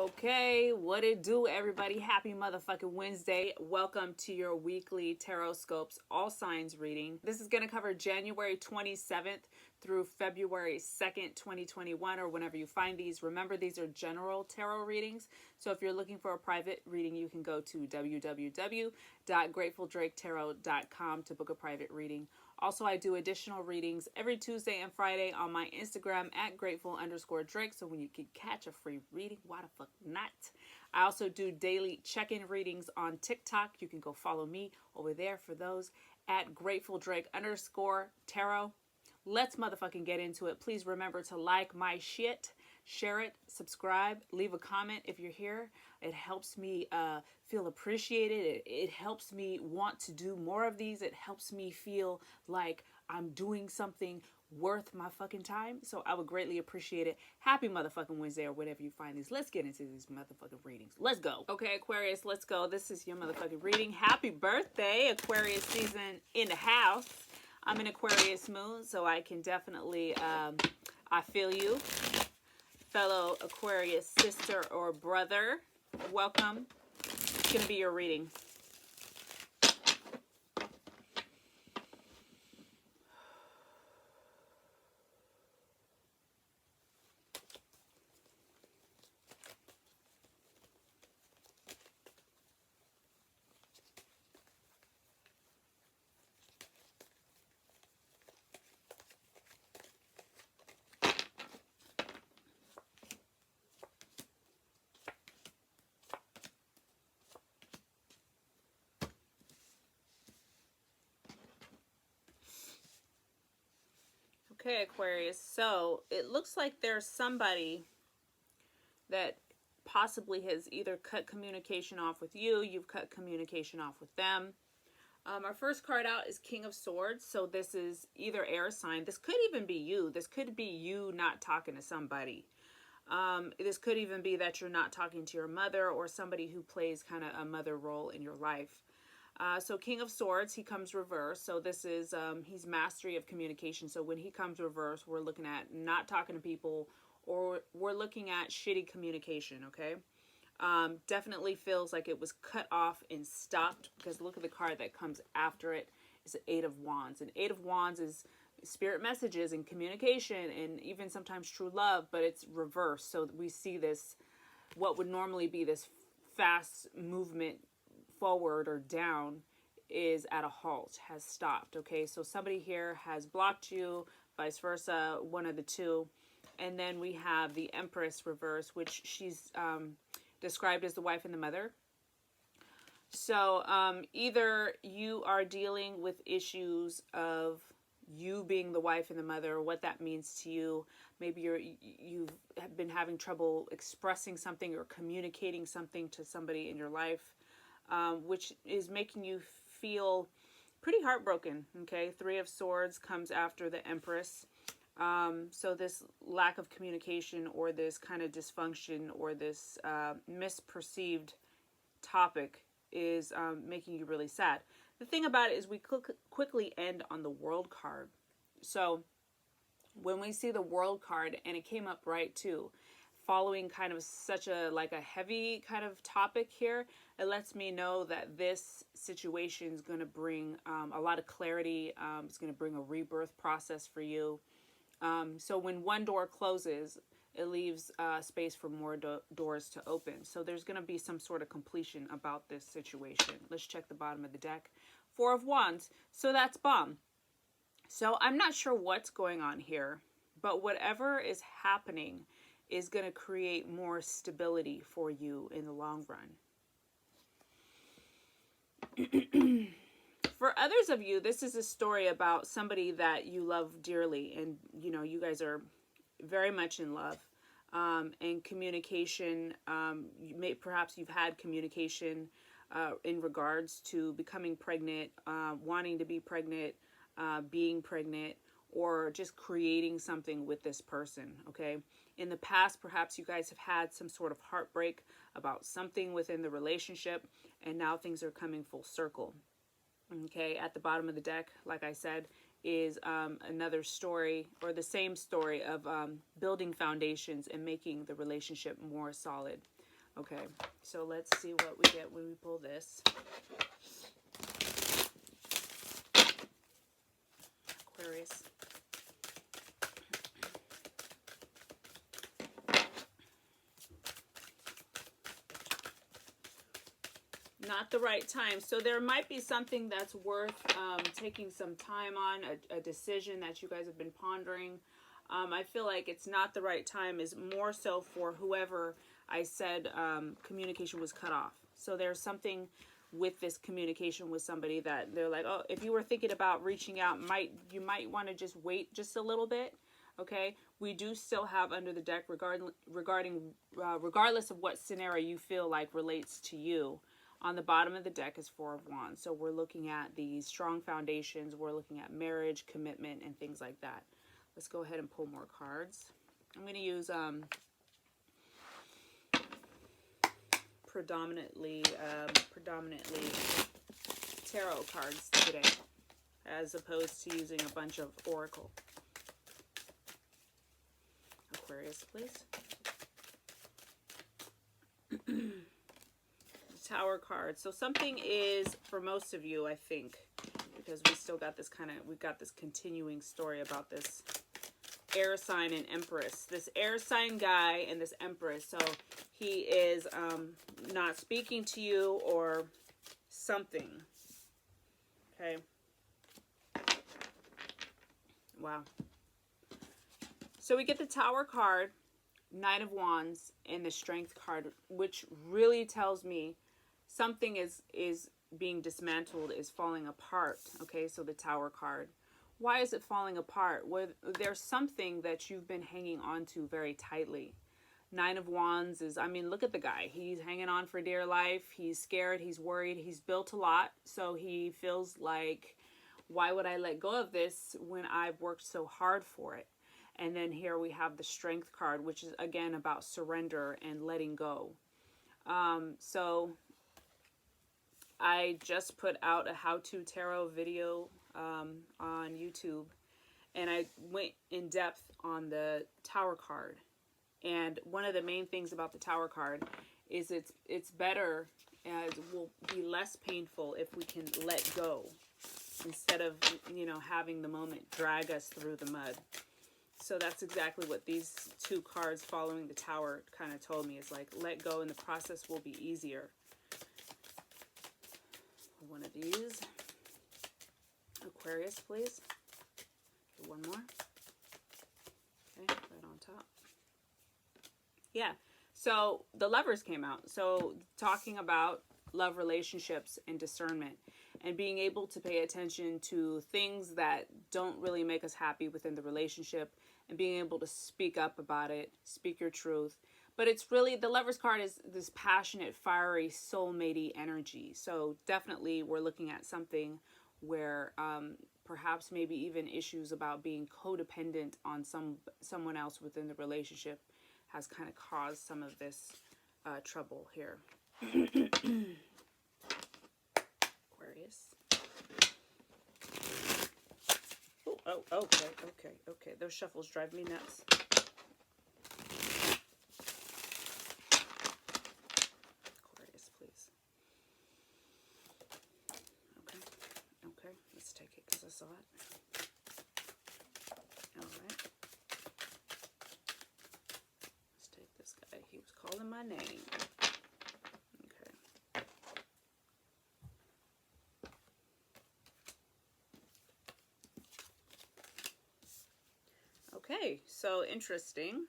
Okay, what it do, everybody? Happy motherfucking Wednesday. Welcome to your weekly Tarotscopes all signs reading. This is going to cover January 27th through February 2nd, 2021, or whenever you find these. Remember, these are general tarot readings. So if you're looking for a private reading, you can go to www.gratefuldraketarot.com to book a private reading. Also, I do additional readings every Tuesday and Friday on my Instagram at grateful_Drake. So when you can catch a free reading, why the fuck not? I also do daily check-in readings on TikTok. You can go follow me over there for those at gratefuldrake_tarot. Let's motherfucking get into it. Please remember to like my shit, share it, subscribe, leave a comment if you're here. It helps me feel appreciated. It helps me want to do more of these. It helps me feel like I'm doing something worth my fucking time. So I would greatly appreciate it. Happy motherfucking Wednesday or whatever you find these. Let's get into these motherfucking readings. Let's go. Okay, Aquarius, let's go. This is your motherfucking reading. Happy birthday, Aquarius season in the house. I'm in Aquarius moon, so I can definitely, I feel you. Fellow Aquarius sister or brother, welcome. It's going to be your reading. Okay, Aquarius, so it looks like there's somebody that possibly has either cut communication off with you, you've cut communication off with them. Our first card out is King of Swords, so this is either air sign. This could even be you. This could be you not talking to somebody. This could even be that you're not talking to your mother or somebody who plays kind of a mother role in your life. So King of Swords, he comes reverse. So this is, he's mastery of communication. So when he comes reverse, we're looking at not talking to people, or we're looking at shitty communication, okay? Definitely feels like it was cut off and stopped, because look at the card that comes after it. It's an Eight of Wands. And Eight of Wands is spirit messages and communication and even sometimes true love, but it's reverse. So we see this, what would normally be this fast movement forward or down is at a halt, has stopped. Okay, so somebody here has blocked you, vice versa, one of the two. And then we have the Empress reverse, which she's described as the wife and the mother. So either you are dealing with issues of you being the wife and the mother, or what that means to you. Maybe you've been having trouble expressing something or communicating something to somebody in your life, which is making you feel pretty heartbroken. Okay, Three of Swords comes after the Empress. So this lack of communication, or this kind of dysfunction, or this misperceived topic is making you really sad. The thing about it is we quickly end on the World card. So when we see the World card, and it came up right too, following kind of such a heavy kind of topic here, it lets me know that this situation is going to bring a lot of clarity. It's going to bring a rebirth process for you. So when one door closes, it leaves space for more doors to open. So there's going to be some sort of completion about this situation. Let's check the bottom of the deck. Four of Wands. So that's bomb. So I'm not sure what's going on here, but whatever is happening is going to create more stability for you in the long run. For others of you, this is a story about somebody that you love dearly, and you guys are very much in love. And communication, perhaps you've had communication in regards to becoming pregnant, wanting to be pregnant, being pregnant, or just creating something with this person, okay? In the past, perhaps you guys have had some sort of heartbreak about something within the relationship, and now things are coming full circle. Okay, at the bottom of the deck, like I said, is another story, or the same story of building foundations and making the relationship more solid. Okay, so let's see what we get when we pull this. Aquarius. Not the right time. So there might be something that's worth taking some time on, a decision that you guys have been pondering. I feel like it's not the right time is more so for whoever I said communication was cut off. So there's something with this communication with somebody that they're like, oh, if you were thinking about reaching out, you might want to just wait just a little bit. Okay, we do still have under the deck regardless of what scenario you feel like relates to you. On the bottom of the deck is Four of Wands. So we're looking at the strong foundations. We're looking at marriage, commitment, and things like that. Let's go ahead and pull more cards. I'm going to use predominantly tarot cards today, as opposed to using a bunch of oracle. Aquarius, please. Tower card. So something is, for most of you, I think, because we still got this we've got this continuing story about this air sign and empress. This air sign guy and this empress. So he is not speaking to you or something. Okay. Wow. So we get the Tower card, Nine of Wands, and the Strength card, which really tells me something is being dismantled, is falling apart. Okay, so the Tower card. Why is it falling apart? Well, there's something that you've been hanging on to very tightly. Nine of Wands is, I mean, look at the guy. He's hanging on for dear life. He's scared. He's worried. He's built a lot. So he feels like, why would I let go of this when I've worked so hard for it? And then here we have the Strength card, which is, again, about surrender and letting go. So I just put out a how-to tarot video on YouTube, and I went in depth on the Tower card. And one of the main things about the Tower card is it's better, and it will be less painful if we can let go instead of, you know, having the moment drag us through the mud. So that's exactly what these two cards following the Tower kind of told me. Is like, let go and the process will be easier. One of these. Aquarius, please. One more. Okay, right on top. Yeah, so the Lovers came out. So talking about love relationships and discernment and being able to pay attention to things that don't really make us happy within the relationship and being able to speak up about it, speak your truth. But it's really, the Lovers card is this passionate, fiery, soulmate-y energy. So definitely we're looking at something where perhaps maybe even issues about being codependent on someone else within the relationship has kind of caused some of this trouble here. Aquarius. Oh, okay. Those shuffles drive me nuts. Aquarius, please. Okay. Let's take it because I saw it. All right. Let's take this guy. He was calling my name. Okay, so interesting.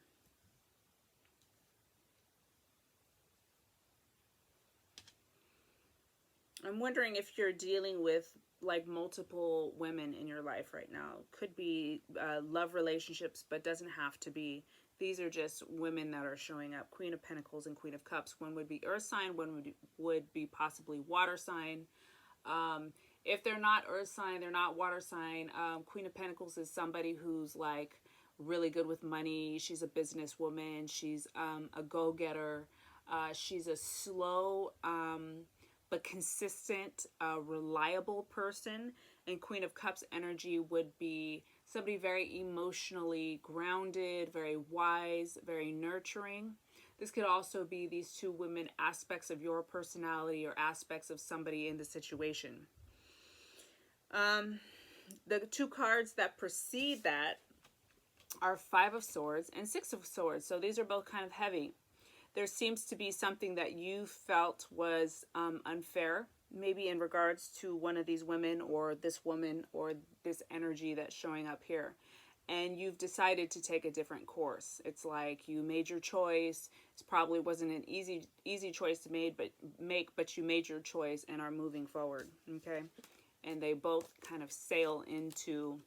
I'm wondering if you're dealing with like multiple women in your life right now. Could be love relationships, but doesn't have to be. These are just women that are showing up. Queen of Pentacles and Queen of Cups. One would be Earth sign, one would be possibly water sign. If they're not Earth sign, they're not water sign. Queen of Pentacles is somebody who's like really good with money. She's a businesswoman. She's a go-getter. She's a slow but consistent, reliable person. And Queen of Cups energy would be somebody very emotionally grounded, very wise, very nurturing. This could also be these two women, aspects of your personality or aspects of somebody in the situation. The two cards that precede that are Five of Swords and Six of Swords. So these are both kind of heavy. There seems to be something that you felt was unfair, maybe in regards to one of these women or this energy that's showing up here. And you've decided to take a different course. It's like you made your choice. It probably wasn't an easy choice to make, but you made your choice and are moving forward. Okay, and they both kind of sail into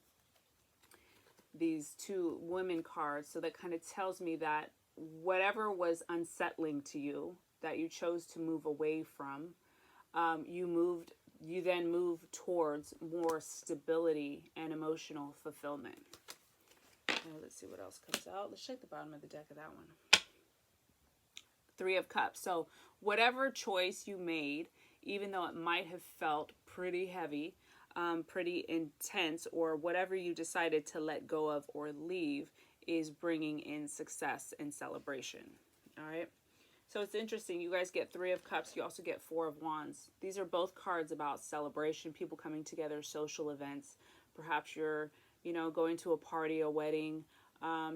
these two women cards. So that kind of tells me that whatever was unsettling to you, that you chose to move away from, you then move towards more stability and emotional fulfillment. Let's see what else comes out. Let's check the bottom of the deck of that one. Three of Cups. So whatever choice you made, even though it might have felt pretty heavy, pretty intense, or whatever you decided to let go of or leave, is bringing in success and celebration. All right. So it's interesting. You guys get Three of Cups. You also get Four of Wands. These are both cards about celebration, people coming together, social events. Perhaps you're going to a party, a wedding,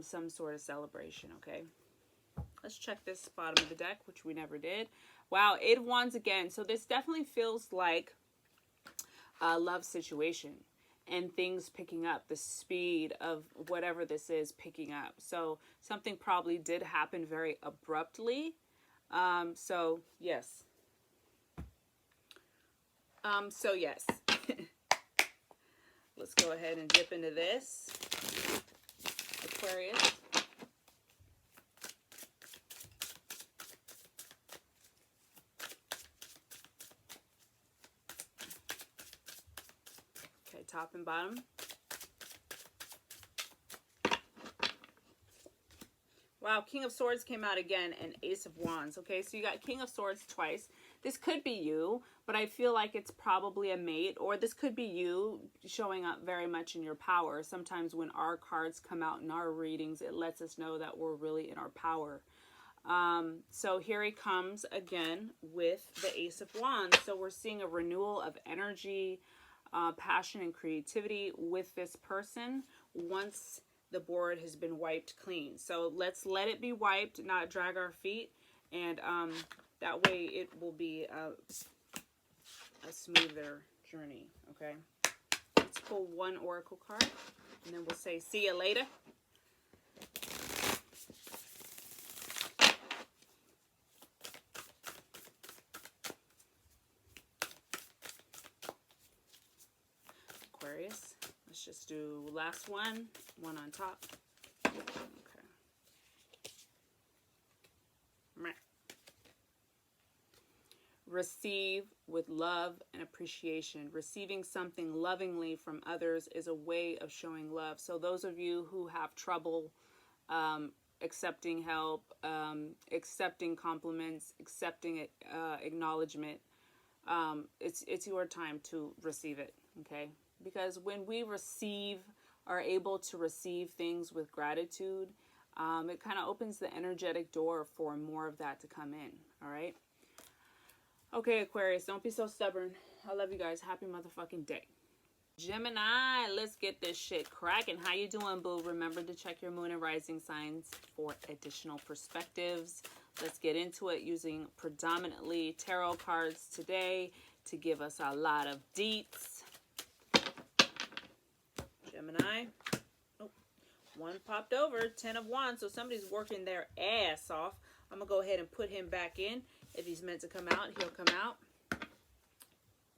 some sort of celebration, okay? Let's check this bottom of the deck, which we never did. Wow, Eight of Wands again. So this definitely feels like a love situation and things picking up, the speed of whatever this is picking up. So something probably did happen very abruptly. So yes. Let's go ahead and dip into this. Aquarius. Okay, top and bottom. Wow, King of Swords came out again and Ace of Wands. Okay, so you got King of Swords twice. This could be you, but I feel like it's probably a mate, or this could be you showing up very much in your power. Sometimes when our cards come out in our readings, it lets us know that we're really in our power. So here he comes again with the Ace of Wands. So we're seeing a renewal of energy, passion, and creativity with this person once the board has been wiped clean. So let's let it be wiped, not drag our feet, and that way it will be a smoother journey, okay? Let's pull one oracle card, and then we'll say, see you later. Aquarius. Let's just do last one on top. Okay. Receive with love and appreciation. Receiving something lovingly from others is a way of showing love. So those of you who have trouble accepting help, accepting compliments, accepting acknowledgement, it's your time to receive it, okay? Because when we are able to receive things with gratitude, it kind of opens the energetic door for more of that to come in, all right? Okay, Aquarius, don't be so stubborn. I love you guys. Happy motherfucking day. Gemini, let's get this shit cracking. How you doing, boo? Remember to check your moon and rising signs for additional perspectives. Let's get into it using predominantly tarot cards today to give us a lot of deets. Gemini. Oh, one popped over. 10 of Wands. So somebody's working their ass off. I'm going to go ahead and put him back in. If he's meant to come out, he'll come out.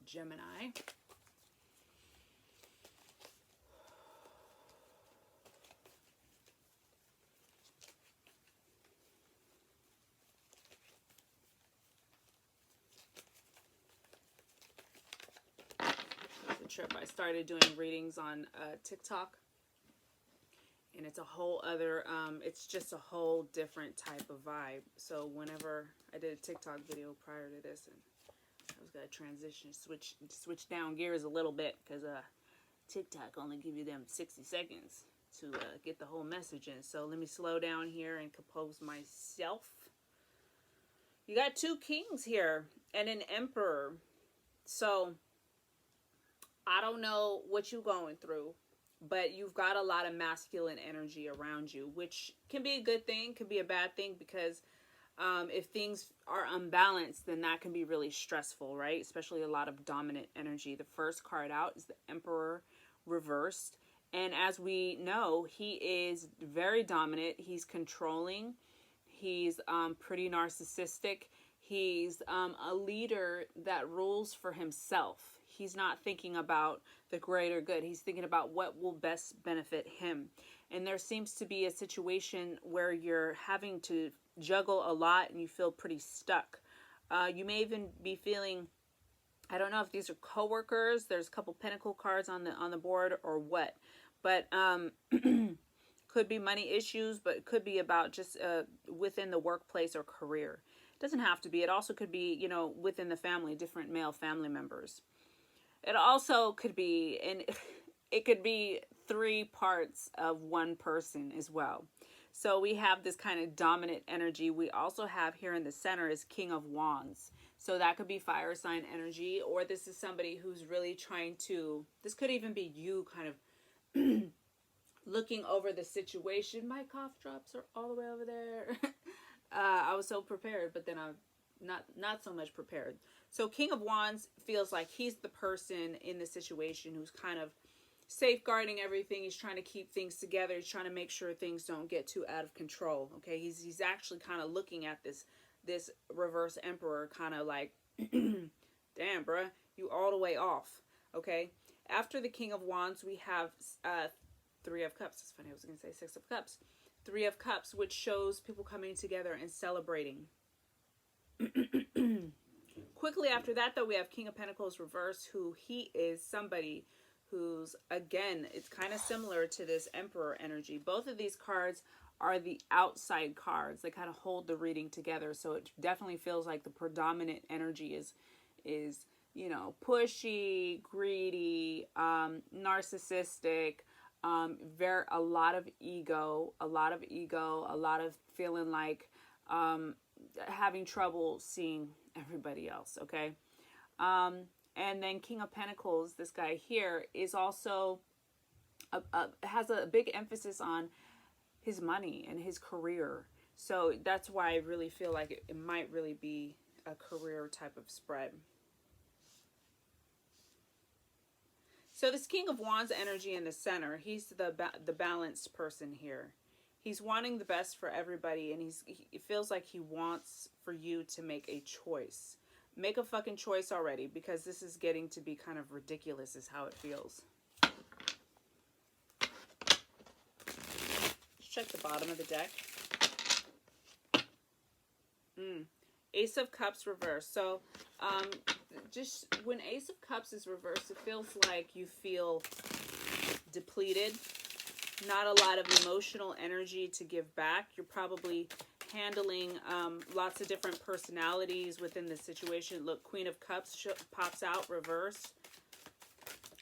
Gemini. The trip. I started doing readings on TikTok. And it's a whole other, it's just a whole different type of vibe. So whenever I did a TikTok video prior to this, and I was going to transition, switch down gears a little bit, because TikTok only give you them 60 seconds to get the whole message in. So let me slow down here and compose myself. You got two kings here and an emperor. So I don't know what you're going through, but you've got a lot of masculine energy around you, which can be a good thing, can be a bad thing, because if things are unbalanced, then that can be really stressful, right? Especially a lot of dominant energy. The first card out is the Emperor reversed. And as we know, he is very dominant. He's controlling. He's pretty narcissistic. He's a leader that rules for himself. He's not thinking about the greater good. He's thinking about what will best benefit him. And there seems to be a situation where you're having to juggle a lot and you feel pretty stuck. You may even be feeling, I don't know if these are coworkers. There's a couple pentacle cards on the board or what. But could be money issues, but it could be about just within the workplace or career. It doesn't have to be. It also could be, you know, within the family, different male family members. It also could be, and it could be 3 parts of one person as well. So we have this kind of dominant energy. We also have here in the center is King of Wands. So that could be fire sign energy, or this is somebody who's really trying to, this could even be you kind of looking over the situation. My cough drops are all the way over there. I was so prepared, but then I'm not so much prepared. So King of Wands feels like he's the person in the situation who's kind of safeguarding everything. He's trying to keep things together. He's trying to make sure things don't get too out of control. Okay, he's actually kind of looking at this reverse emperor, kind of like, damn, bruh, you all the way off. Okay, after the King of Wands, we have 3 of Cups. It's funny, I was going to say 6 of Cups. 3 of Cups, which shows people coming together and celebrating. Quickly after that, though, we have King of Pentacles reverse, who he is somebody who's, again, it's kind of similar to this Emperor energy. Both of these cards are the outside cards. They kind of hold the reading together. So it definitely feels like the predominant energy is you know, pushy, greedy, narcissistic, a lot of ego, a lot of feeling like having trouble seeing everybody else, okay? And then King of Pentacles, this guy here, is also has a big emphasis on his money and his career. So that's why I really feel like it might really be a career type of spread. So this King of Wands energy in the center, he's the balanced person here. He's wanting the best for everybody, and he feels like he wants for you to make a choice. Make a fucking choice already, because this is getting to be kind of ridiculous is how it feels. Let's check the bottom of the deck. Ace of Cups reversed. So just when Ace of Cups is reversed, it feels like you feel depleted. Not a lot of emotional energy to give back. You're probably handling lots of different personalities within the situation. Look, Queen of Cups pops out reversed.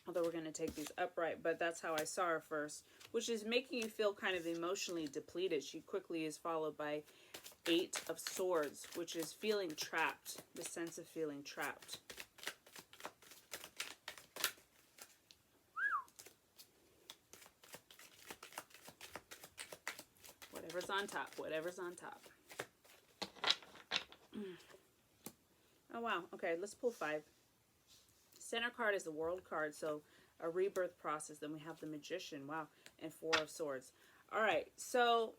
Although we're going to take these upright, but that's how I saw her first, which is making you feel kind of emotionally depleted. She quickly is followed by 8 of Swords, which is feeling trapped, the sense of feeling trapped. Whatever's on top, whatever's on top. Oh, wow. Okay, let's pull 5. Center card is the World card, so a rebirth process. Then we have the Magician, wow, and 4 of Swords. All right, so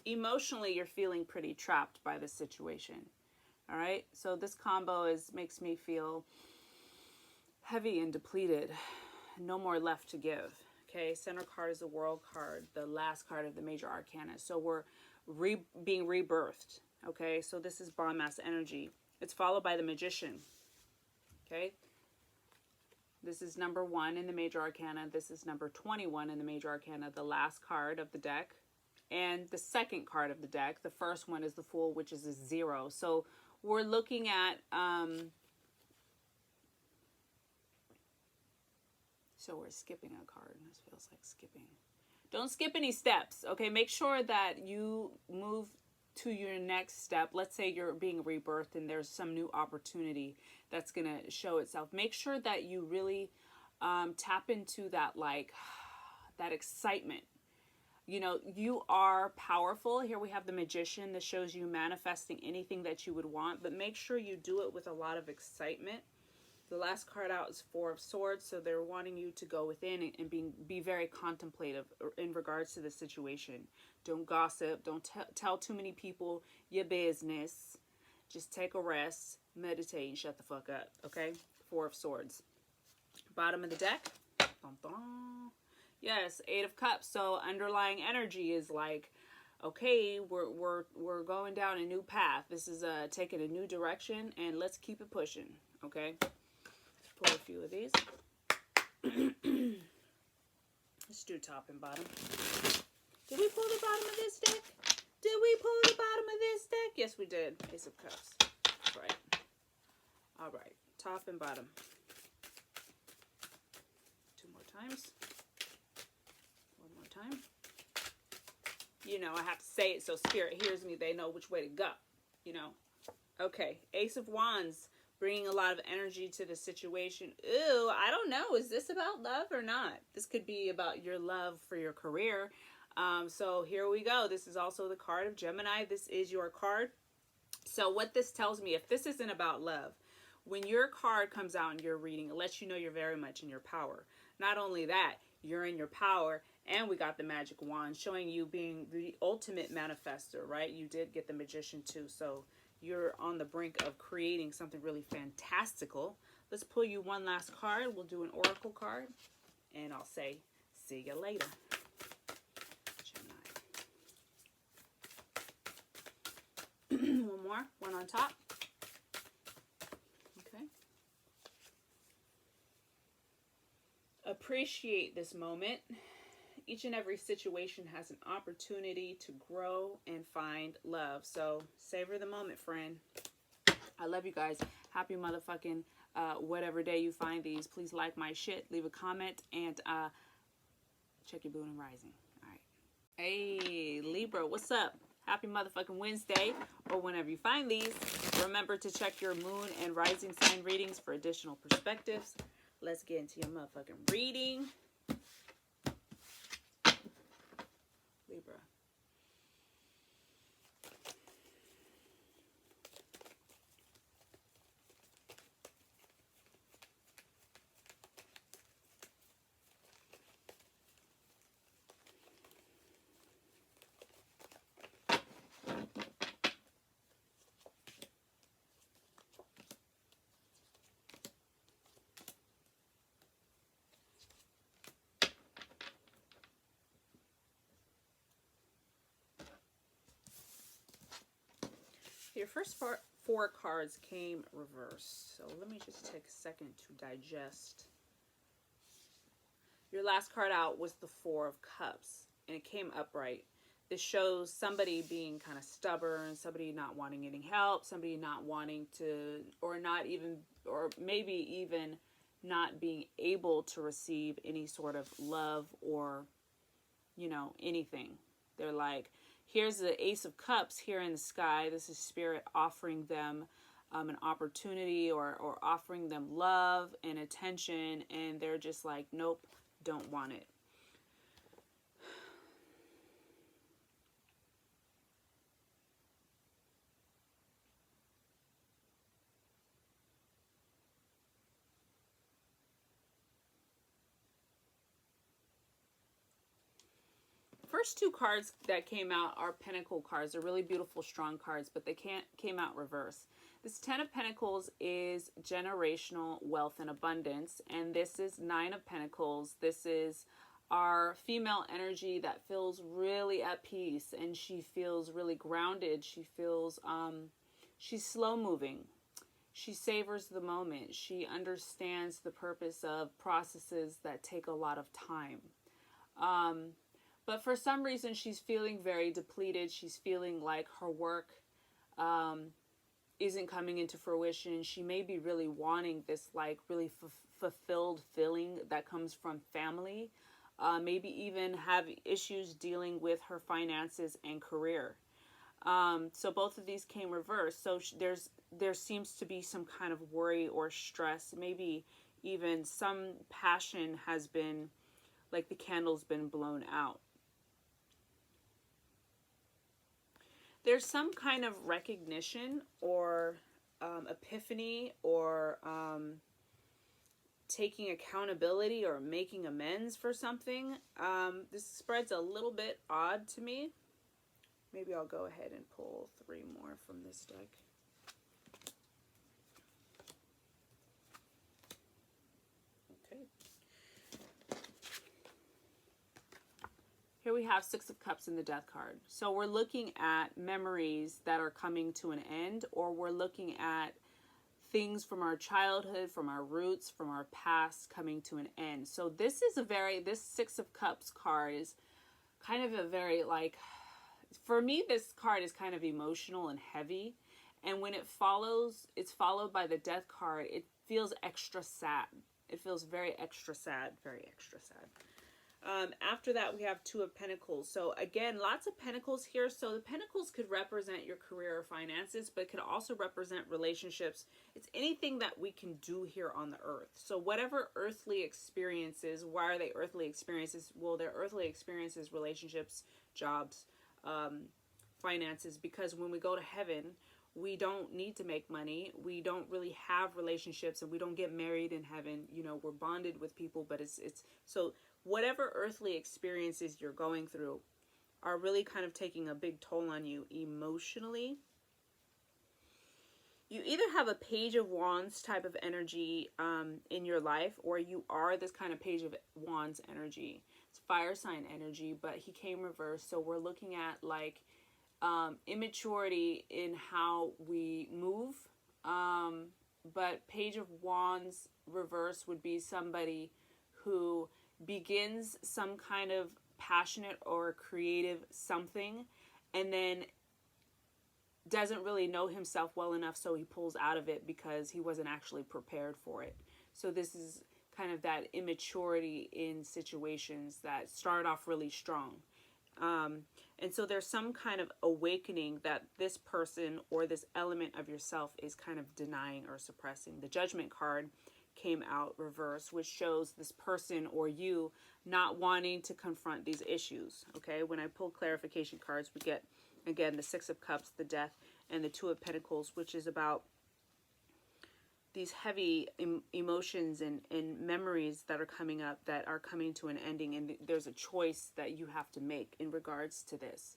emotionally, you're feeling pretty trapped by this situation. All right, so this combo makes me feel heavy and depleted. No more left to give. Okay, center card is the World card, the last card of the major arcana. So we're being rebirthed. Okay, so this is bomb ass energy. It's followed by the Magician. Okay, this is number 1 in the major arcana. This is number 21 in the major arcana, the last card of the deck. And the second card of the deck, the first one is the Fool, which is a 0. So we're looking at so we're skipping a card. This feels like skipping. Don't skip any steps, okay? Make sure that you move to your next step. Let's say you're being rebirthed and there's some new opportunity that's going to show itself. Make sure that you really tap into that, like, that excitement. You know, you are powerful. Here we have the Magician. That shows you manifesting anything that you would want, but make sure you do it with a lot of excitement. The last card out is Four of Swords, so they're wanting you to go within and be very contemplative in regards to the situation. Don't gossip. Don't tell too many people your business. Just take a rest, meditate, and shut the fuck up, okay? Four of Swords. Bottom of the deck. Dun, dun. Yes, Eight of Cups. So underlying energy is like, okay, we're going down a new path. This is taking a new direction, and let's keep it pushing, okay? Pull a few of these. Let's do top and bottom. Did we pull the bottom of this deck? Did we pull the bottom of this deck? Yes, we did. Ace of Cups. That's right. All right. Top and bottom. Two more times. One more time. You know, I have to say it so Spirit hears me. They know which way to go. You know. Okay. Ace of Wands. Bringing a lot of energy to the situation. Ooh, I don't know. Is this about love or not? This could be about your love for your career. So here we go. This is also the card of Gemini. This is your card. So what this tells me, if this isn't about love, when your card comes out in your reading, it lets you know you're very much in your power. Not only that, you're in your power, and we got the magic wand showing you being the ultimate manifester, right? You did get the Magician too. So you're on the brink of creating something really fantastical. Let's pull you one last card. We'll do an oracle card, and I'll say, see you later. Gemini. One more, one on top. Okay. Appreciate this moment. Each and every situation has an opportunity to grow and find love. So savor the moment, friend. I love you guys. Happy motherfucking whatever day you find these. Please like my shit, leave a comment, and check your moon and rising. All right. Hey, Libra, what's up? Happy motherfucking Wednesday, or whenever you find these. Remember to check your moon and rising sign readings for additional perspectives. Let's get into your motherfucking reading. Libra. Your first four cards came reversed, so let me just take a second to digest. Your last card out was the Four of Cups, and it came upright. This shows somebody being kind of stubborn, somebody not wanting any help, somebody not wanting to, or maybe even not being able to receive any sort of love or, you know, anything. They're like, here's the Ace of Cups here in the sky. This is Spirit offering them an opportunity or offering them love and attention. And they're just like, nope, don't want it. First two cards that came out are Pentacle cards. They're really beautiful, strong cards, but they came out reverse. This Ten of Pentacles is generational wealth and abundance, and this is Nine of Pentacles. This is our female energy that feels really at peace, and she feels really grounded. She feels she's slow moving. She savors the moment. She understands the purpose of processes that take a lot of time. But for some reason, she's feeling very depleted. She's feeling like her work isn't coming into fruition. She may be really wanting this like really fulfilled feeling that comes from family. maybe even have issues dealing with her finances and career. So both of these came reversed. So there seems to be some kind of worry or stress. Maybe even some passion has been, like the candle's been blown out. There's some kind of recognition or epiphany or taking accountability or making amends for something. This spread's a little bit odd to me. Maybe I'll go ahead and pull 3 more from this deck. Okay. Here we have 6 of Cups in the Death card. So we're looking at memories that are coming to an end, or we're looking at things from our childhood, from our roots, from our past coming to an end. So this is this 6 of Cups card is kind of a very, like, for me, this card is kind of emotional and heavy. And when it's followed by the Death card, it feels extra sad. It feels very extra sad, very extra sad. After that, we have 2 of Pentacles. So again, lots of Pentacles here. So the Pentacles could represent your career or finances, but it could also represent relationships. It's anything that we can do here on the earth. So whatever earthly experiences, why are they earthly experiences? Well, they're earthly experiences, relationships, jobs, finances, because when we go to heaven, we don't need to make money. We don't really have relationships, and we don't get married in heaven. You know, we're bonded with people, but it's so whatever earthly experiences you're going through are really kind of taking a big toll on you emotionally. You either have a Page of Wands type of energy in your life, or you are this kind of Page of Wands energy. It's fire sign energy, but he came reversed. So we're looking at like immaturity in how we move. But Page of Wands reverse would be somebody who begins some kind of passionate or creative something and then doesn't really know himself well enough, so he pulls out of it because he wasn't actually prepared for it. So this is kind of that immaturity in situations that start off really strong. And so there's some kind of awakening that this person or this element of yourself is kind of denying or suppressing. The Judgment card came out reverse, which shows this person or you not wanting to confront these issues. Okay, when I pull clarification cards, we get again the 6 of Cups, the Death, and the 2 of Pentacles, which is about these heavy emotions and memories that are coming up, that are coming to an ending, and there's a choice that you have to make in regards to this.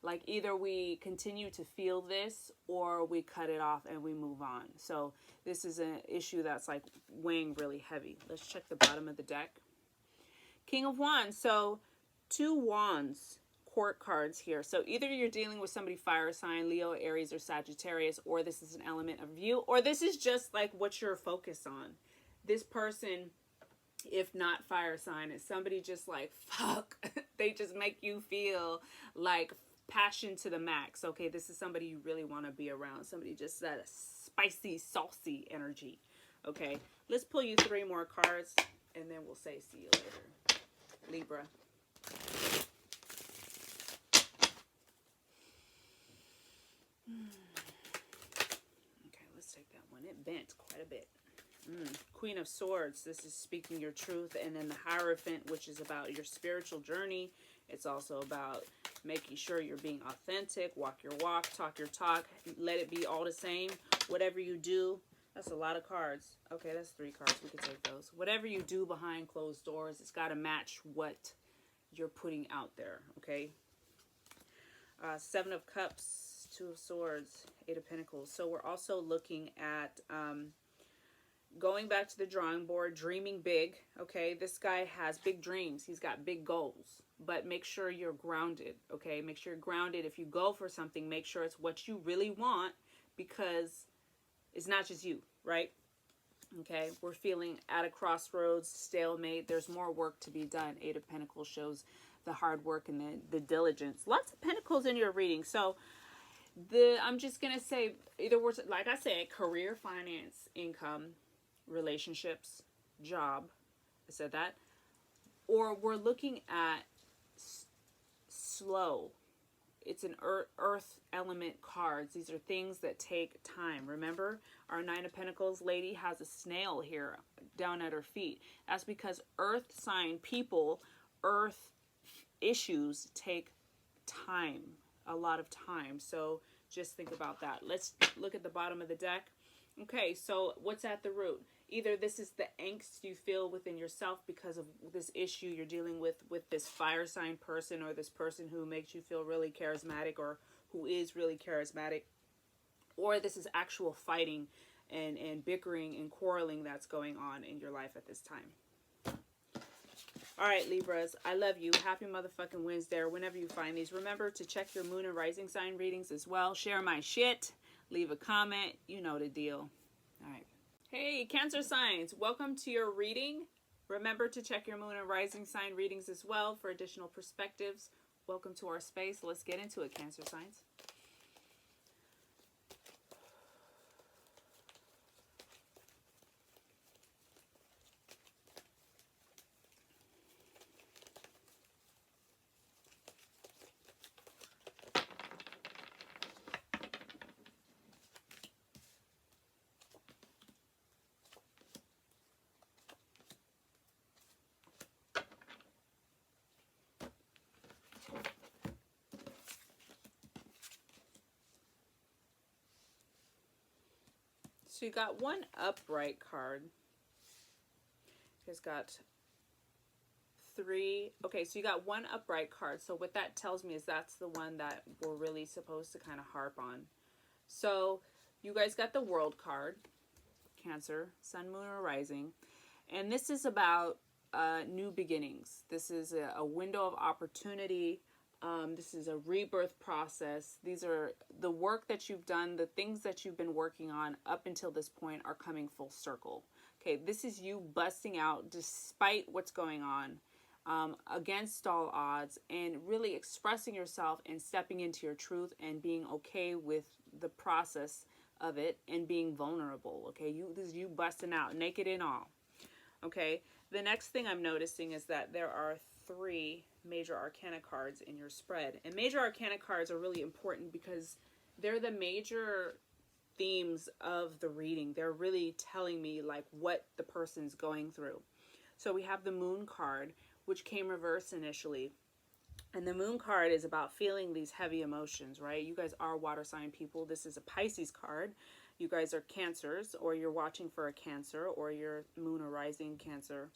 Like either we continue to feel this or we cut it off and we move on. So this is an issue that's like weighing really heavy. Let's check the bottom of the deck. King of Wands. So 2 Wands court cards here. So either you're dealing with somebody fire sign, Leo, Aries, or Sagittarius, or this is an element of you, or this is just like what you're focused on. This person, if not fire sign, is somebody just like, fuck. They just make you feel like passion to the max. Okay, this is somebody you really want to be around. Somebody just that spicy, saucy energy. Okay, let's pull you 3 more cards, and then we'll say see you later. Libra. Okay, let's take that one. It bent quite a bit. Queen of Swords. This is speaking your truth. And then the Hierophant, which is about your spiritual journey. It's also about making sure you're being authentic, walk your walk, talk your talk, let it be all the same. Whatever you do, that's a lot of cards. Okay, that's 3 cards. We can take those. Whatever you do behind closed doors, it's got to match what you're putting out there, okay? 7 of Cups, 2 of Swords, 8 of Pentacles. So we're also looking at going back to the drawing board, dreaming big, okay? This guy has big dreams. He's got big goals. But make sure you're grounded, okay? Make sure you're grounded. If you go for something, make sure it's what you really want, because it's not just you, right? Okay, we're feeling at a crossroads, stalemate. There's more work to be done. 8 of Pentacles shows the hard work and the diligence. Lots of Pentacles in your reading. So I'm just going to say, either words, like I said, career, finance, income, relationships, job. I said that. or we're looking at slow. It's an earth element cards. These are things that take time. Remember, our Nine of Pentacles lady has a snail here down at her feet. That's because earth sign people, earth issues take time, a lot of time. So just think about that. Let's look at the bottom of the deck. Okay, so what's at the root? Either this is the angst you feel within yourself because of this issue you're dealing with this fire sign person, or this person who makes you feel really charismatic, or who is really charismatic, or this is actual fighting and bickering and quarreling that's going on in your life at this time. All right, Libras, I love you. Happy motherfucking Wednesday. Whenever you find these, remember to check your moon and rising sign readings as well. Share my shit. Leave a comment. You know the deal. All right. Hey, Cancer signs, welcome to your reading. Remember to check your moon and rising sign readings as well for additional perspectives. Welcome to our space. Let's get into it, Cancer signs. So you got one upright card. You guys got three. Okay, so you got one upright card. So what that tells me is that's the one that we're really supposed to kind of harp on. So you guys got the World card, Cancer, Sun, Moon, or Rising. And this is about new beginnings. This is a window of opportunity. This is a rebirth process. These are the work that you've done, the things that you've been working on up until this point are coming full circle. Okay, this is you busting out despite what's going on, against all odds, and really expressing yourself and stepping into your truth and being okay with the process of it and being vulnerable. Okay, this is you busting out, naked and all. Okay, the next thing I'm noticing is that there are 3 major arcana cards in your spread. And major arcana cards are really important because they're the major themes of the reading. They're really telling me like what the person's going through. So we have the Moon card, which came reversed initially. And the Moon card is about feeling these heavy emotions, right? You guys are water sign people. This is a Pisces card. You guys are Cancers, or you're watching for a Cancer, or your Moon or Rising Cancer.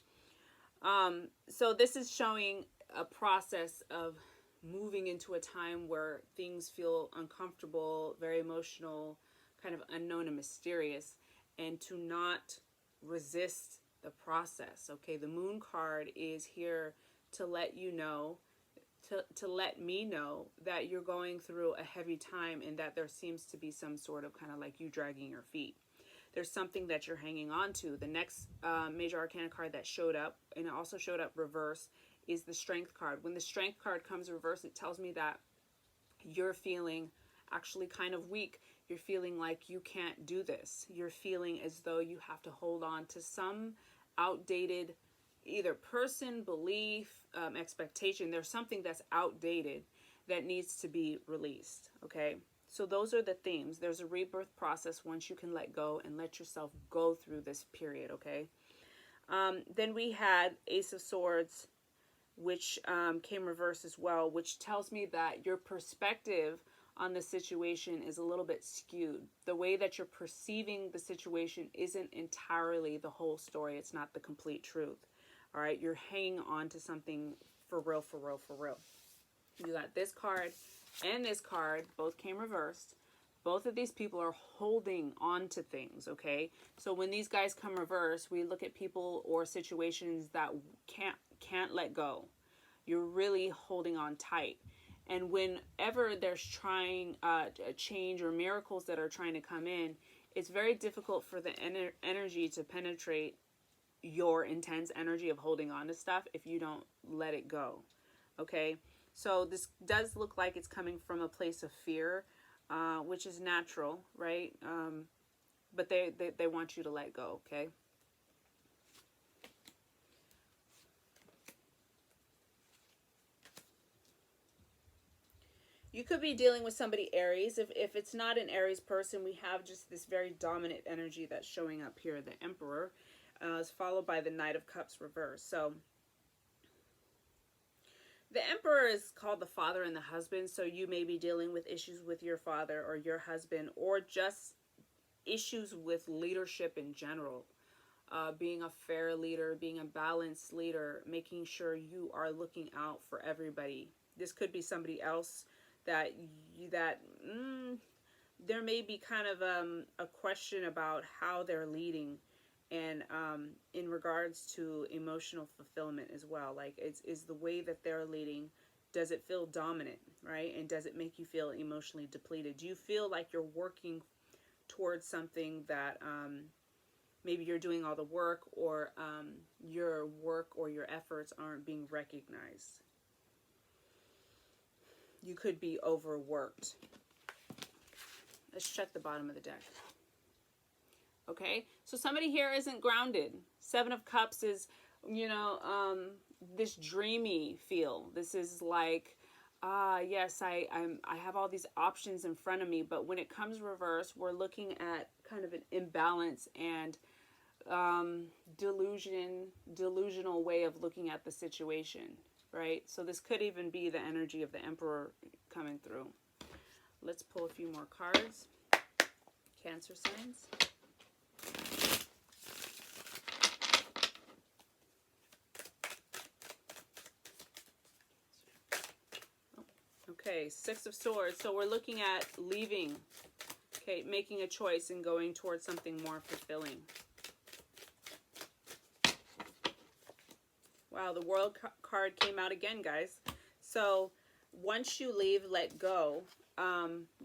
So this is showing a process of moving into a time where things feel uncomfortable, very emotional, kind of unknown and mysterious, and to not resist the process. Okay, the Moon card is here to let you know, to let me know that you're going through a heavy time, and that there seems to be some sort of kind of like you dragging your feet. There's something that you're hanging on to. The next major arcana card that showed up, and it also showed up reverse, is the Strength card. When the Strength card comes reverse, it tells me that you're feeling actually kind of weak. You're feeling like you can't do this. You're feeling as though you have to hold on to some outdated either person, belief, expectation. There's something that's outdated that needs to be released, okay? So those are the themes. There's a rebirth process once you can let go and let yourself go through this period, okay? Then we had Ace of Swords, which came reverse as well, which tells me that your perspective on the situation is a little bit skewed. The way that you're perceiving the situation isn't entirely the whole story. It's not the complete truth, all right? You're hanging on to something for real, for real, for real. You got this card and this card, both came reversed. Both of these people are holding on to things, okay? So when these guys come reverse, we look at people or situations that can't let go. You're really holding on tight. And whenever there's trying a change or miracles that are trying to come in, it's very difficult for the energy to penetrate your intense energy of holding on to stuff if you don't let it go, okay? So this does look like it's coming from a place of fear, which is natural, right? But they want you to let go, okay? You could be dealing with somebody Aries. If it's not an Aries person, we have just this very dominant energy that's showing up here. The Emperor is followed by the Knight of Cups reverse. So the Emperor is called the father and the husband. So you may be dealing with issues with your father or your husband, or just issues with leadership in general. Being a fair leader, being a balanced leader, making sure you are looking out for everybody. This could be somebody else that there may be kind of a question about how they're leading, and in regards to emotional fulfillment as well. Like, is the way that they're leading, does it feel dominant, right? And does it make you feel emotionally depleted? Do you feel like you're working towards something that maybe you're doing all the work, or your work or your efforts aren't being recognized? You could be overworked. Let's check the bottom of the deck. Okay, so somebody here isn't grounded. Seven of Cups is, you know, this dreamy feel. This is like, yes, I have all these options in front of me, but when it comes reverse, we're looking at kind of an imbalance and delusional way of looking at the situation, right? So this could even be the energy of the Emperor coming through. Let's pull a few more cards. Cancer signs. Okay, Six of Swords. So we're looking at leaving, okay, making a choice and going towards something more fulfilling. Wow, the World card came out again, guys. So once you leave, let go,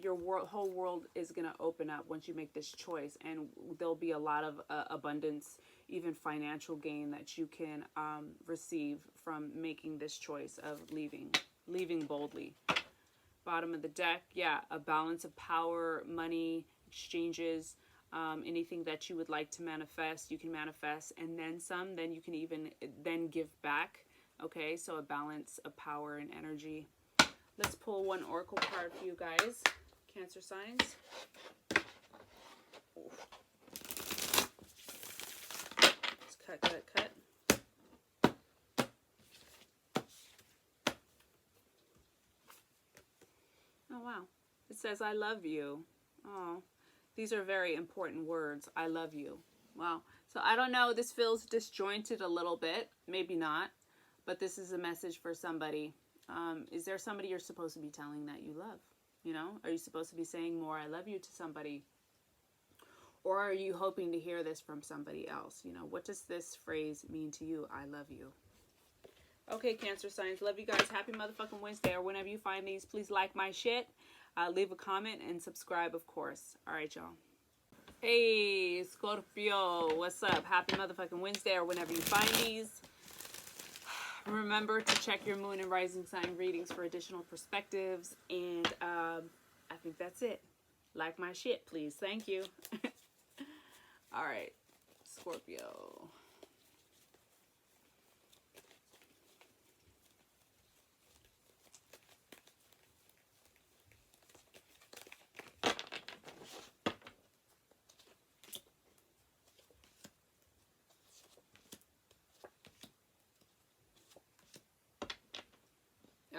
your whole world is going to open up once you make this choice. And there'll be a lot of abundance, even financial gain that you can receive from making this choice of leaving boldly. Bottom of the deck, yeah, a balance of power, money, exchanges, anything that you would like to manifest, you can manifest, and then some. Then you can even then give back. Okay, so a balance of power and energy. Let's pull one oracle card for you guys, Cancer signs. Let's cut. Oh wow, it says I love you. Oh, these are very important words. I love you. Wow. So I don't know, this feels disjointed a little bit, maybe not, but this is a message for somebody. Is there somebody you're supposed to be telling that you love? You know, are you supposed to be saying more I love you to somebody? Or are you hoping to hear this from somebody else? You know, what does this phrase mean to you? I love you. Okay, Cancer signs, love you guys. Happy motherfucking Wednesday. Or whenever you find these, please like my shit. Leave a comment and subscribe, of course. All right, y'all. Hey, Scorpio, what's up? Happy motherfucking Wednesday, or whenever you find these. Remember to check your moon and rising sign readings for additional perspectives. And I think that's it. Like my shit, please. Thank you. All right, Scorpio.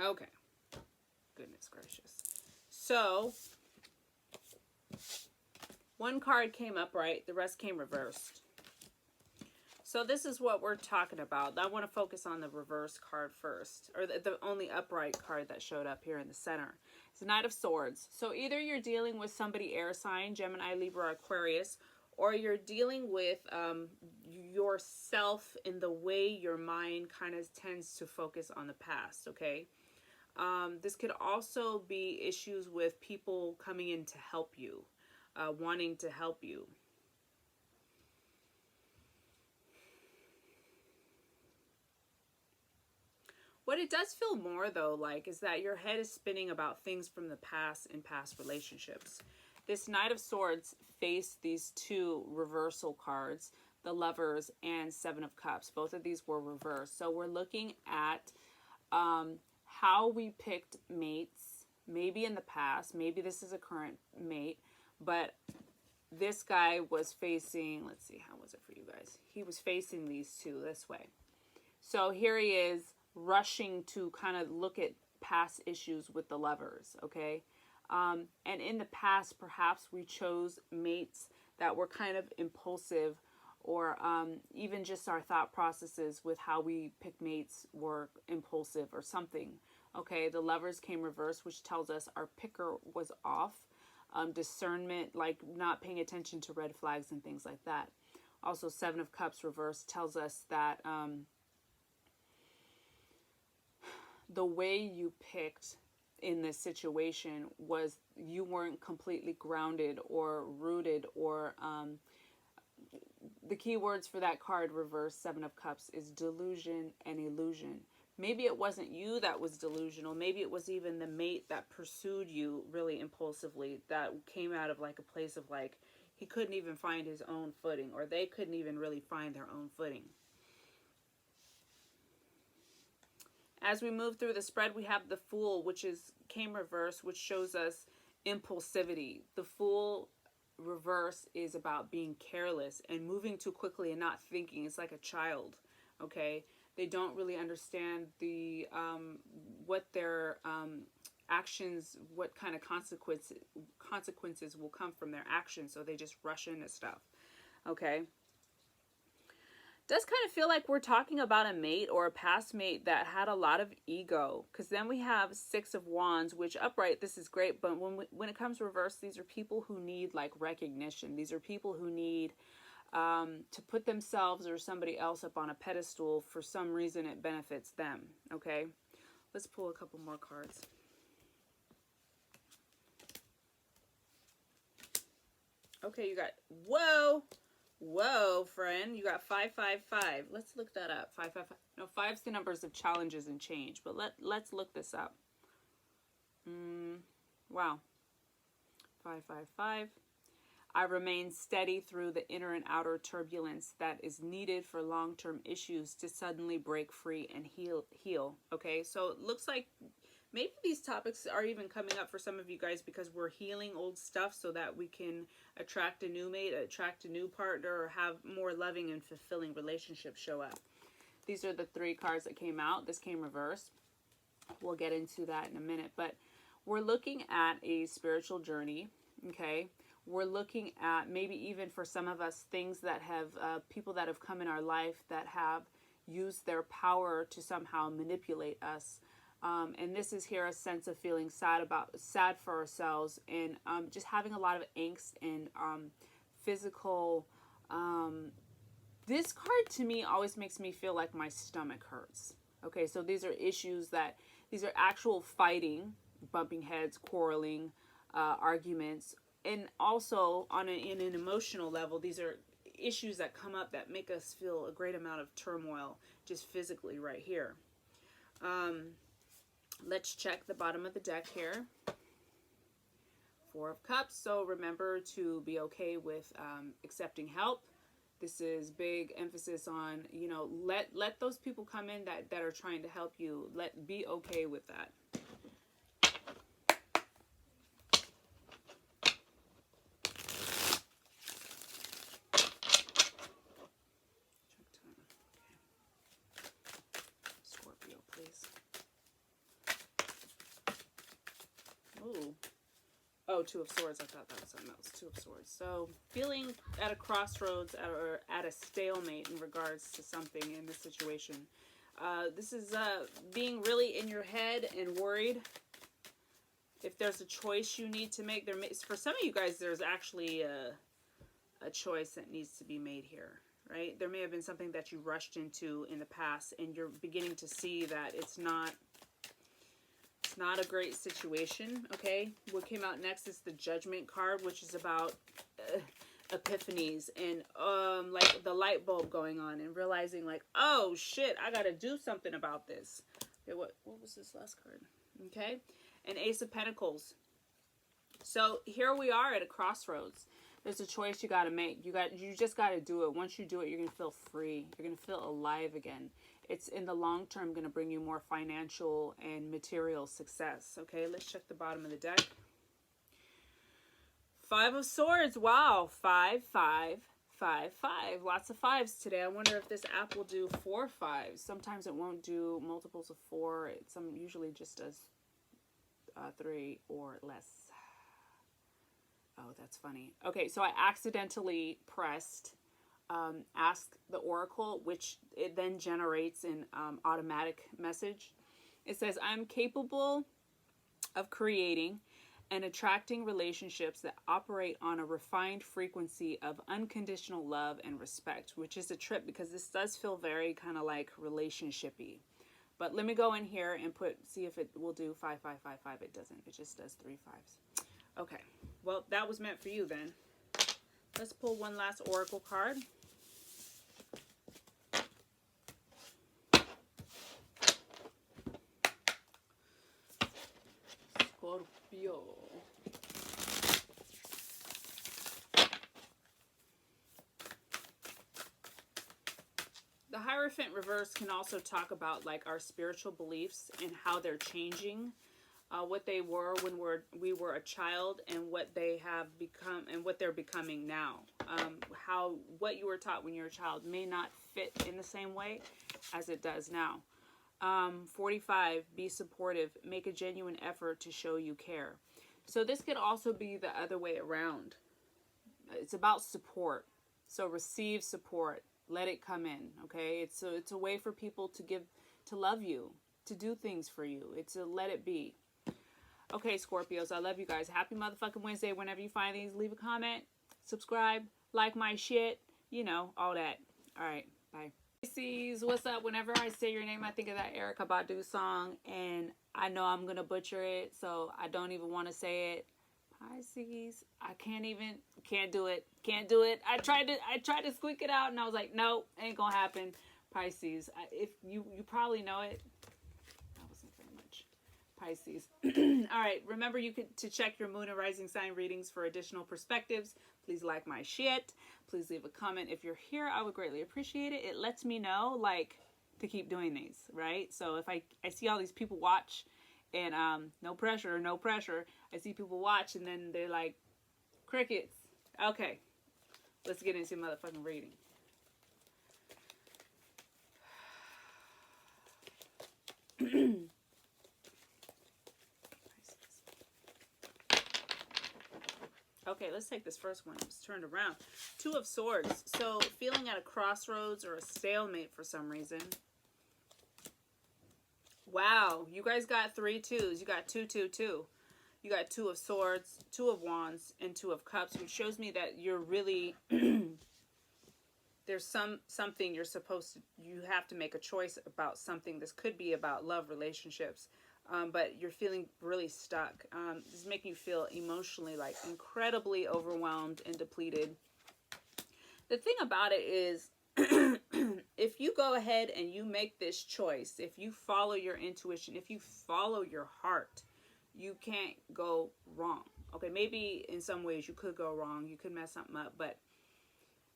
Okay. Goodness gracious. So, one card came upright, the rest came reversed. So this is what we're talking about. I want to focus on the reverse card first, or the only upright card that showed up here in the center. It's the Knight of Swords. So either you're dealing with somebody air sign, Gemini, Libra, Aquarius, or you're dealing with yourself in the way your mind kind of tends to focus on the past, okay? This could also be issues with people coming in to help you, wanting to help you. What it does feel more, though, like, is that your head is spinning about things from the past and past relationships. This Knight of Swords faced these two reversal cards, the Lovers and Seven of Cups. Both of these were reversed. So we're looking at how we picked mates, maybe in the past, maybe this is a current mate, but this guy was facing, let's see, how was it for you guys? He was facing these two this way. So here he is rushing to kind of look at past issues with the Lovers, okay? And in the past, perhaps we chose mates that were kind of impulsive, or even just our thought processes with how we pick mates were impulsive or something. Okay, the Lovers came reversed, which tells us our picker was off. Discernment, like not paying attention to red flags and things like that. Also, Seven of Cups reversed tells us that the way you picked in this situation was you weren't completely grounded or rooted, or the key words for that card reverse, Seven of Cups, is delusion and illusion. Maybe it wasn't you that was delusional. Maybe it was even the mate that pursued you really impulsively, that came out of like a place of like he couldn't even find his own footing, or they couldn't even really find their own footing. As we move through the spread, we have the Fool, which came reverse, which shows us impulsivity. The Fool reverse is about being careless and moving too quickly and not thinking. It's like a child, okay? They don't really understand the what their actions, what kind of consequences will come from their actions, so they just rush into stuff, okay? Does kind of feel like we're talking about a mate or a past mate that had a lot of ego, because then we have Six of Wands, which upright, this is great, but when it comes reverse, these are people who need like recognition. These are people who need to put themselves or somebody else up on a pedestal. For some reason it benefits them, okay? Let's pull a couple more cards. Okay, you got, whoa, friend, you got 555. Let's look that up. 555. No, 5's the numbers of challenges and change, but let's look this up. Wow. 555. I remain steady through the inner and outer turbulence that is needed for long-term issues to suddenly break free and heal. Okay, so it looks like maybe these topics are even coming up for some of you guys because we're healing old stuff so that we can attract a new mate, attract a new partner, or have more loving and fulfilling relationships show up. These are the 3 cards that came out. This came reversed. We'll get into that in a minute, but we're looking at a spiritual journey, okay? We're looking at maybe even for some of us things that have people that have come in our life that have used their power to somehow manipulate us. And this is here a sense of feeling sad for ourselves, and just having a lot of angst and physical. This card to me always makes me feel like my stomach hurts. Okay, so these are issues these are actual fighting, bumping heads, quarreling, arguments, and also in an emotional level, these are issues that come up that make us feel a great amount of turmoil just physically right here. Let's check the bottom of the deck here. 4 of Cups. So remember to be okay with accepting help. This is big emphasis on, you know, let those people come in that are trying to help you. Be okay with that. Scorpio, please. Ooh. Oh, 2 of Swords. I thought that was something else. 2 of Swords. So, feeling at a crossroads or at a stalemate in regards to something in this situation. This is being really in your head and worried. If there's a choice you need to make, for some of you guys, there's actually a choice that needs to be made here, right? There may have been something that you rushed into in the past, and you're beginning to see that it's not a great situation, okay? What came out next is the Judgment card, which is about epiphanies and like the light bulb going on and realizing like, oh shit, I gotta do something about this. Okay, what was this last card? Okay, an Ace of Pentacles. So here we are at a crossroads. There's a choice you got to make. You just got to do it. Once you do it, you're going to feel free. You're going to feel alive again. it's in the long term going to bring you more financial and material success. Okay, let's check the bottom of the deck. Five of Swords. Wow. 5, 5, 5, 5. Lots of fives today. I wonder if this app will do 4 fives. Sometimes it won't do multiples of 4. It usually just does 3 or less. Oh, that's funny. Okay, so I accidentally pressed Ask the Oracle, which it then generates an automatic message. It says, I'm capable of creating and attracting relationships that operate on a refined frequency of unconditional love and respect, which is a trip because this does feel very kind of like relationship-y. But let me go in here and see if it will do 5, 5, 5, 5. It doesn't. It just does 3 5s. Okay. Well, that was meant for you then. Let's pull one last oracle card. Scorpio. The Hierophant reverse can also talk about like our spiritual beliefs and how they're changing, what they were when we were a child and what they have become and what they're becoming now. How what you were taught when you were a child may not fit in the same way as it does now. 45, be supportive, make a genuine effort to show you care. So this could also be the other way around. It's about support. So receive support. Let it come in, okay? It's a way for people to love you, to do things for you. It's a let it be. Okay, Scorpios, I love you guys. Happy motherfucking Wednesday. Whenever you find these, leave a comment, subscribe, like my shit, you know, all that. All right, bye. Pisces, what's up? Whenever I say your name, I think of that Erykah Badu song, and I know I'm going to butcher it, so I don't even want to say it. Pisces, I can't do it. I tried to squeak it out and I was like, no, ain't gonna happen. Pisces, if you probably know it. That wasn't very much. Pisces. All right, remember to check your moon and rising sign readings for additional perspectives. Please like my shit. Please leave a comment if you're here. I would greatly appreciate it. It lets me know like to keep doing these, right? So if I see all these people watch and no pressure. I see people watch and then they're like, crickets. Okay, let's get into motherfucking reading. Okay, let's take this first one. It's turned around. 2 of Swords. So feeling at a crossroads or a stalemate for some reason. Wow, you guys got 3 2s. You got 2, 2, 2. You got 2 of Swords, 2 of Wands, and 2 of Cups, which shows me that you're really there's something you're you have to make a choice about something. This could be about love, relationships, but you're feeling really stuck. This is making you feel emotionally like incredibly overwhelmed and depleted. The thing about it is, if you go ahead and you make this choice, if you follow your intuition, if you follow your heart, you can't go wrong. Okay, maybe in some ways you could go wrong, you could mess something up, but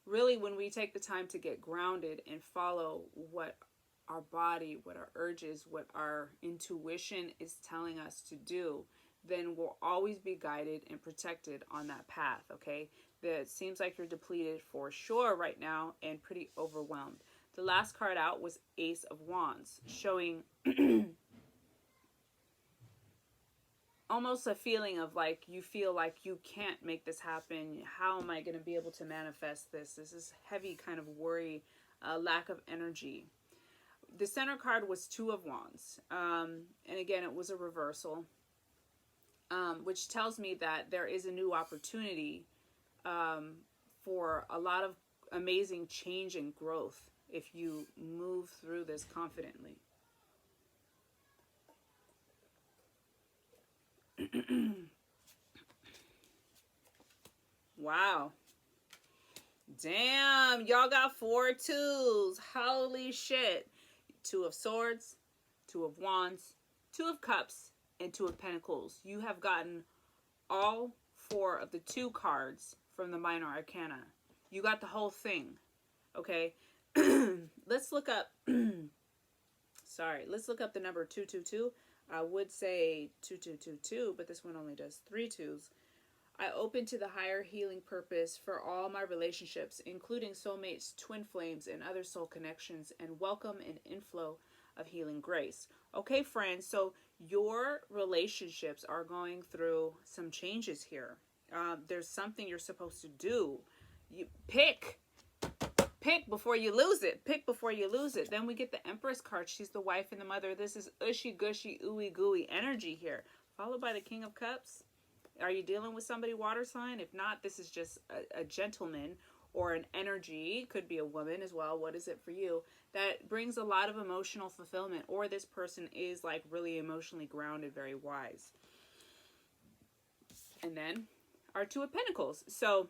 really when we take the time to get grounded and follow what our body, what our urges, what our intuition is telling us to do, then we'll always be guided and protected on that path, okay? It seems like you're depleted for sure right now and pretty overwhelmed. The last card out was Ace of Wands, showing almost a feeling of like you feel like you can't make this happen. How am I going to be able to manifest this? This is heavy kind of worry, lack of energy. The center card was 2 of Wands. And again, it was a reversal, which tells me that there is a new opportunity for a lot of amazing change and growth if you move through this confidently. Wow. Damn, y'all got 4 2s. Holy shit. 2 of Swords, 2 of Wands, 2 of Cups, and 2 of Pentacles. You have gotten all 4 of the 2 cards from the Minor Arcana. You got the whole thing. Okay. Let's look up Sorry, let's look up the number 222. I would say 2222, but this one only does 3 2s. I open to the higher healing purpose for all my relationships, including soulmates, twin flames, and other soul connections, and welcome an inflow of healing grace. Okay, friends, so your relationships are going through some changes here. There's something you're supposed to do. You pick before you lose it. Pick before you lose it. Then we get the Empress card. She's the wife and the mother. This is ushy gushy ooey gooey energy here, followed by the King of Cups. Are you dealing with somebody water sign? If not, this is just a gentleman or an energy. Could be a woman as well. What is it for you? That brings a lot of emotional fulfillment, or this person is like really emotionally grounded, very wise. And then our Two of Pentacles. So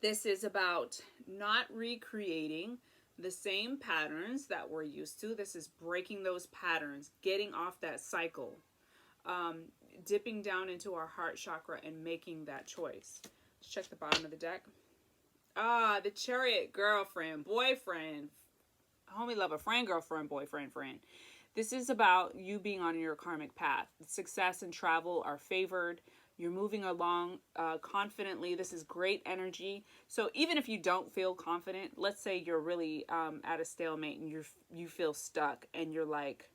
this is about not recreating the same patterns that we're used to. This is breaking those patterns, getting off that cycle. Dipping down into our heart chakra and making that choice. Let's check the bottom of the deck. The Chariot, girlfriend, boyfriend, homie, lover, friend, girlfriend, boyfriend, friend. This is about you being on your karmic path. Success and travel are favored. You're moving along confidently. This is great energy. So even if you don't feel confident, let's say you're really at a stalemate and you feel stuck and you're like,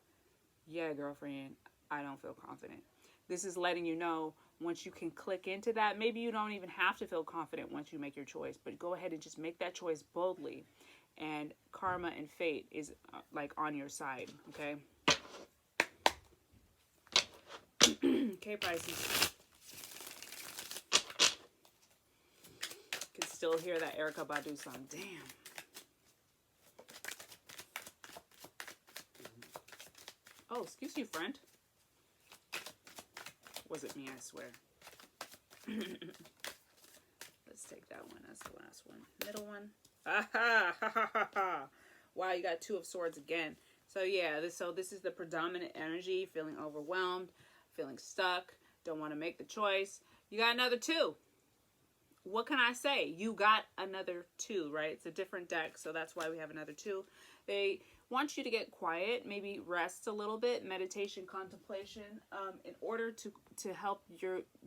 yeah, girlfriend, I don't feel confident. This is letting you know once you can click into that, maybe you don't even have to feel confident once you make your choice, but go ahead and just make that choice boldly. And karma and fate is like on your side, okay? Okay, Pisces. Can still hear that Erykah Badu song. Damn. Oh, excuse you, friend. Wasn't me, I swear. Let's take that one. That's the last one. Middle one. Wow, you got Two of Swords again. So yeah, this is the predominant energy. Feeling overwhelmed, feeling stuck, don't want to make the choice. You got another 2. What can I say? You got another 2, right? It's a different deck, so that's why we have another 2. They want you to get quiet, maybe rest a little bit, meditation, contemplation, in order to help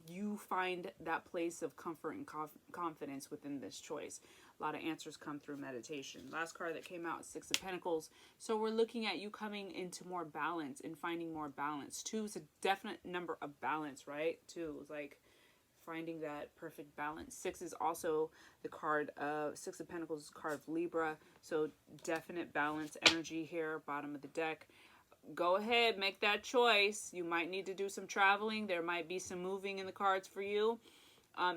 you find that place of comfort and confidence within this choice. A lot of answers come through meditation. Last card that came out, Six of Pentacles. So we're looking at you coming into more balance and finding more balance. 2 is a definite number of balance, right? 2 is like finding that perfect balance. 6 is also the card of Six of Pentacles, card of Libra. So definite balance energy here, bottom of the deck. Go ahead, make that choice. You might need to do some traveling. There might be some moving in the cards for you.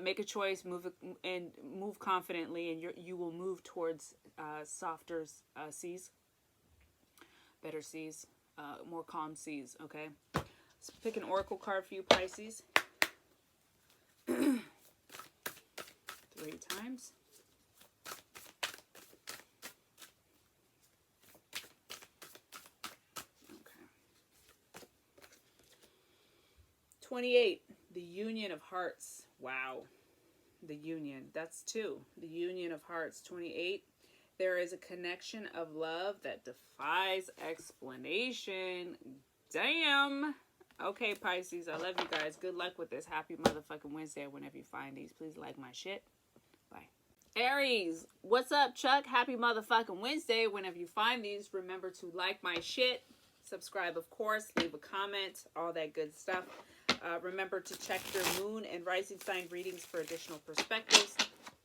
Make a choice, move confidently, and you will move towards softer seas, better seas, more calm seas. Okay. Let's pick an oracle card for you, Pisces. 3 times. Okay. 28, the Union of Hearts. Wow. The Union. That's 2. The Union of Hearts. 28. There is a connection of love that defies explanation. Damn. Okay, Pisces, I love you guys. Good luck with this. Happy motherfucking Wednesday whenever you find these. Please like my shit. Bye. Aries, what's up, Chuck? Happy motherfucking Wednesday. Whenever you find these, remember to like my shit. Subscribe, of course. Leave a comment. All that good stuff. Remember to check your moon and rising sign readings for additional perspectives.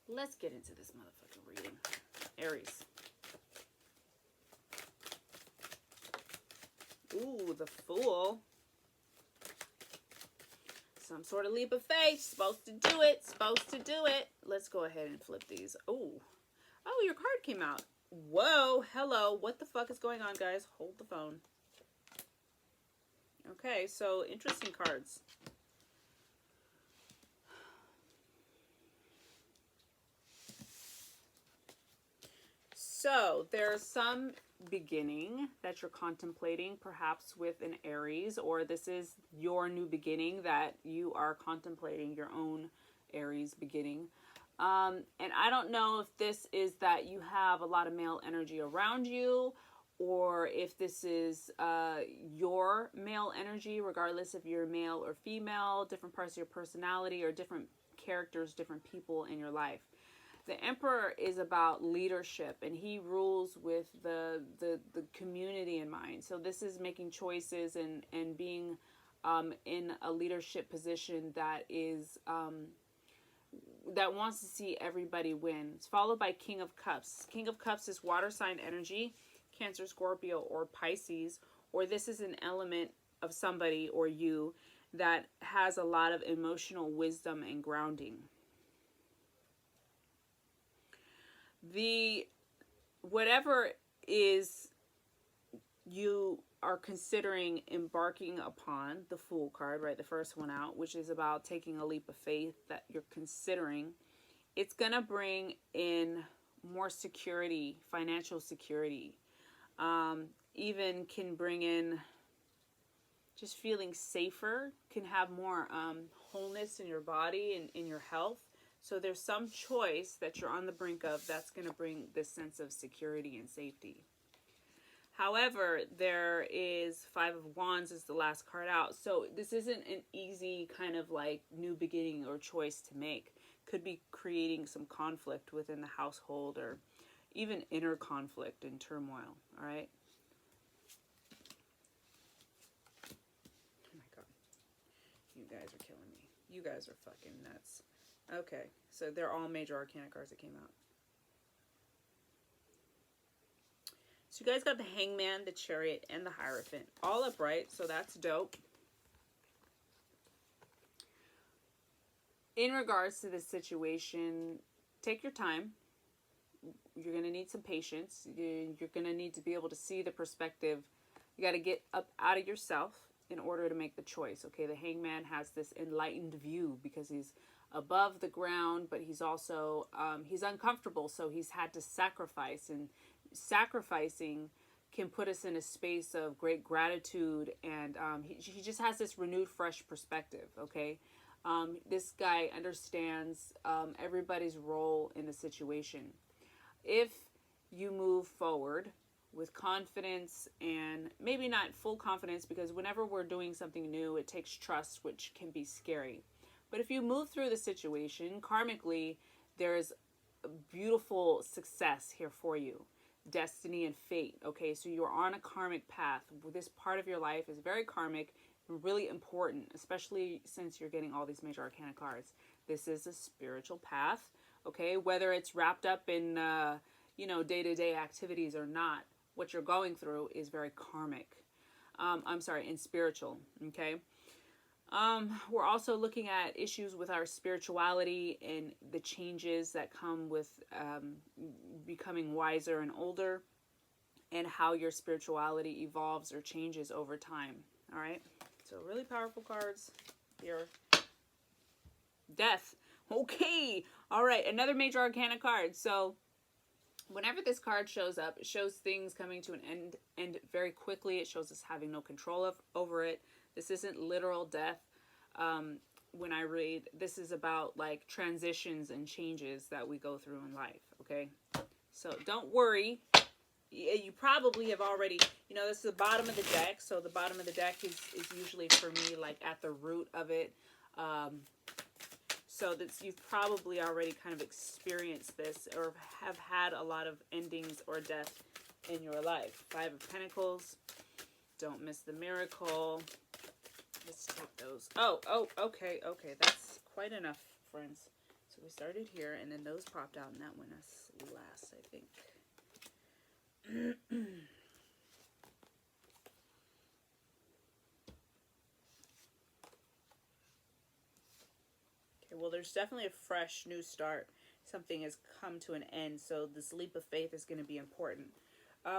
Let's get into this motherfucking reading. Aries. Ooh, the Fool. Some sort of leap of faith. Supposed to do it. Supposed to do it. Let's go ahead and flip these. Oh, your card came out. Whoa. Hello. What the fuck is going on, guys? Hold the phone. Okay, so interesting cards. So there's some beginning that you're contemplating, perhaps with an Aries, or this is your new beginning that you are contemplating, your own Aries beginning. And I don't know if this is that you have a lot of male energy around you, or if this is your male energy, regardless if you're male or female, different parts of your personality, or different characters, different people in your life. The Emperor is about leadership, and he rules with the community in mind. So this is making choices and being in a leadership position that is that wants to see everybody win. It's followed by King of Cups. King of Cups is water sign energy, Cancer, Scorpio, or Pisces, or this is an element of somebody or you that has a lot of emotional wisdom and grounding. Whatever is you are considering embarking upon, the Fool card, right, the first one out, which is about taking a leap of faith that you're considering, it's going to bring in more security, financial security. Even can bring in just feeling safer, can have more wholeness in your body and in your health. So there's some choice that you're on the brink of that's going to bring this sense of security and safety. However, there is Five of Wands is the last card out. So this isn't an easy kind of like new beginning or choice to make. Could be creating some conflict within the household, or even inner conflict and turmoil. All right. Oh my God. You guys are killing me. You guys are fucking nuts. Okay. So they're all major arcana cards that came out. So you guys got the Hangman, the Chariot, and the Hierophant all upright. So that's dope. In regards to this situation, take your time. You're going to need some patience. You're going to need to be able to see the perspective. You got to get up out of yourself in order to make the choice. Okay, the Hangman has this enlightened view because he's above the ground, but he's also, he's uncomfortable, so he's had to sacrifice. And sacrificing can put us in a space of great gratitude, and he just has this renewed, fresh perspective, okay? This guy understands everybody's role in the situation. If you move forward with confidence, and maybe not full confidence, because whenever we're doing something new, it takes trust, which can be scary. But if you move through the situation, karmically, there's a beautiful success here for you. Destiny and fate, okay? So you're on a karmic path. This part of your life is very karmic, really important, especially since you're getting all these major arcana cards. This is a spiritual path, okay? Whether it's wrapped up in, day-to-day activities or not, what you're going through is very karmic. And spiritual, okay? We're also looking at issues with our spirituality and the changes that come with becoming wiser and older, and how your spirituality evolves or changes over time, all right? So really powerful cards here. Death. Okay. All right. Another major arcana card. So whenever this card shows up, it shows things coming to an end very quickly. It shows us having no control over it. This isn't literal death. When I read, this is about like transitions and changes that we go through in life. Okay. So don't worry. You probably have already, this is the bottom of the deck. So the bottom of the deck is usually for me like at the root of it. So that you've probably already kind of experienced this or have had a lot of endings or death in your life. Five of Pentacles. Don't miss the miracle. Let's take those. Okay. That's quite enough, friends. So we started here, and then those popped out, and that went us last, I think. Okay, well, there's definitely a fresh new start. Something has come to an end, so this leap of faith is going to be important.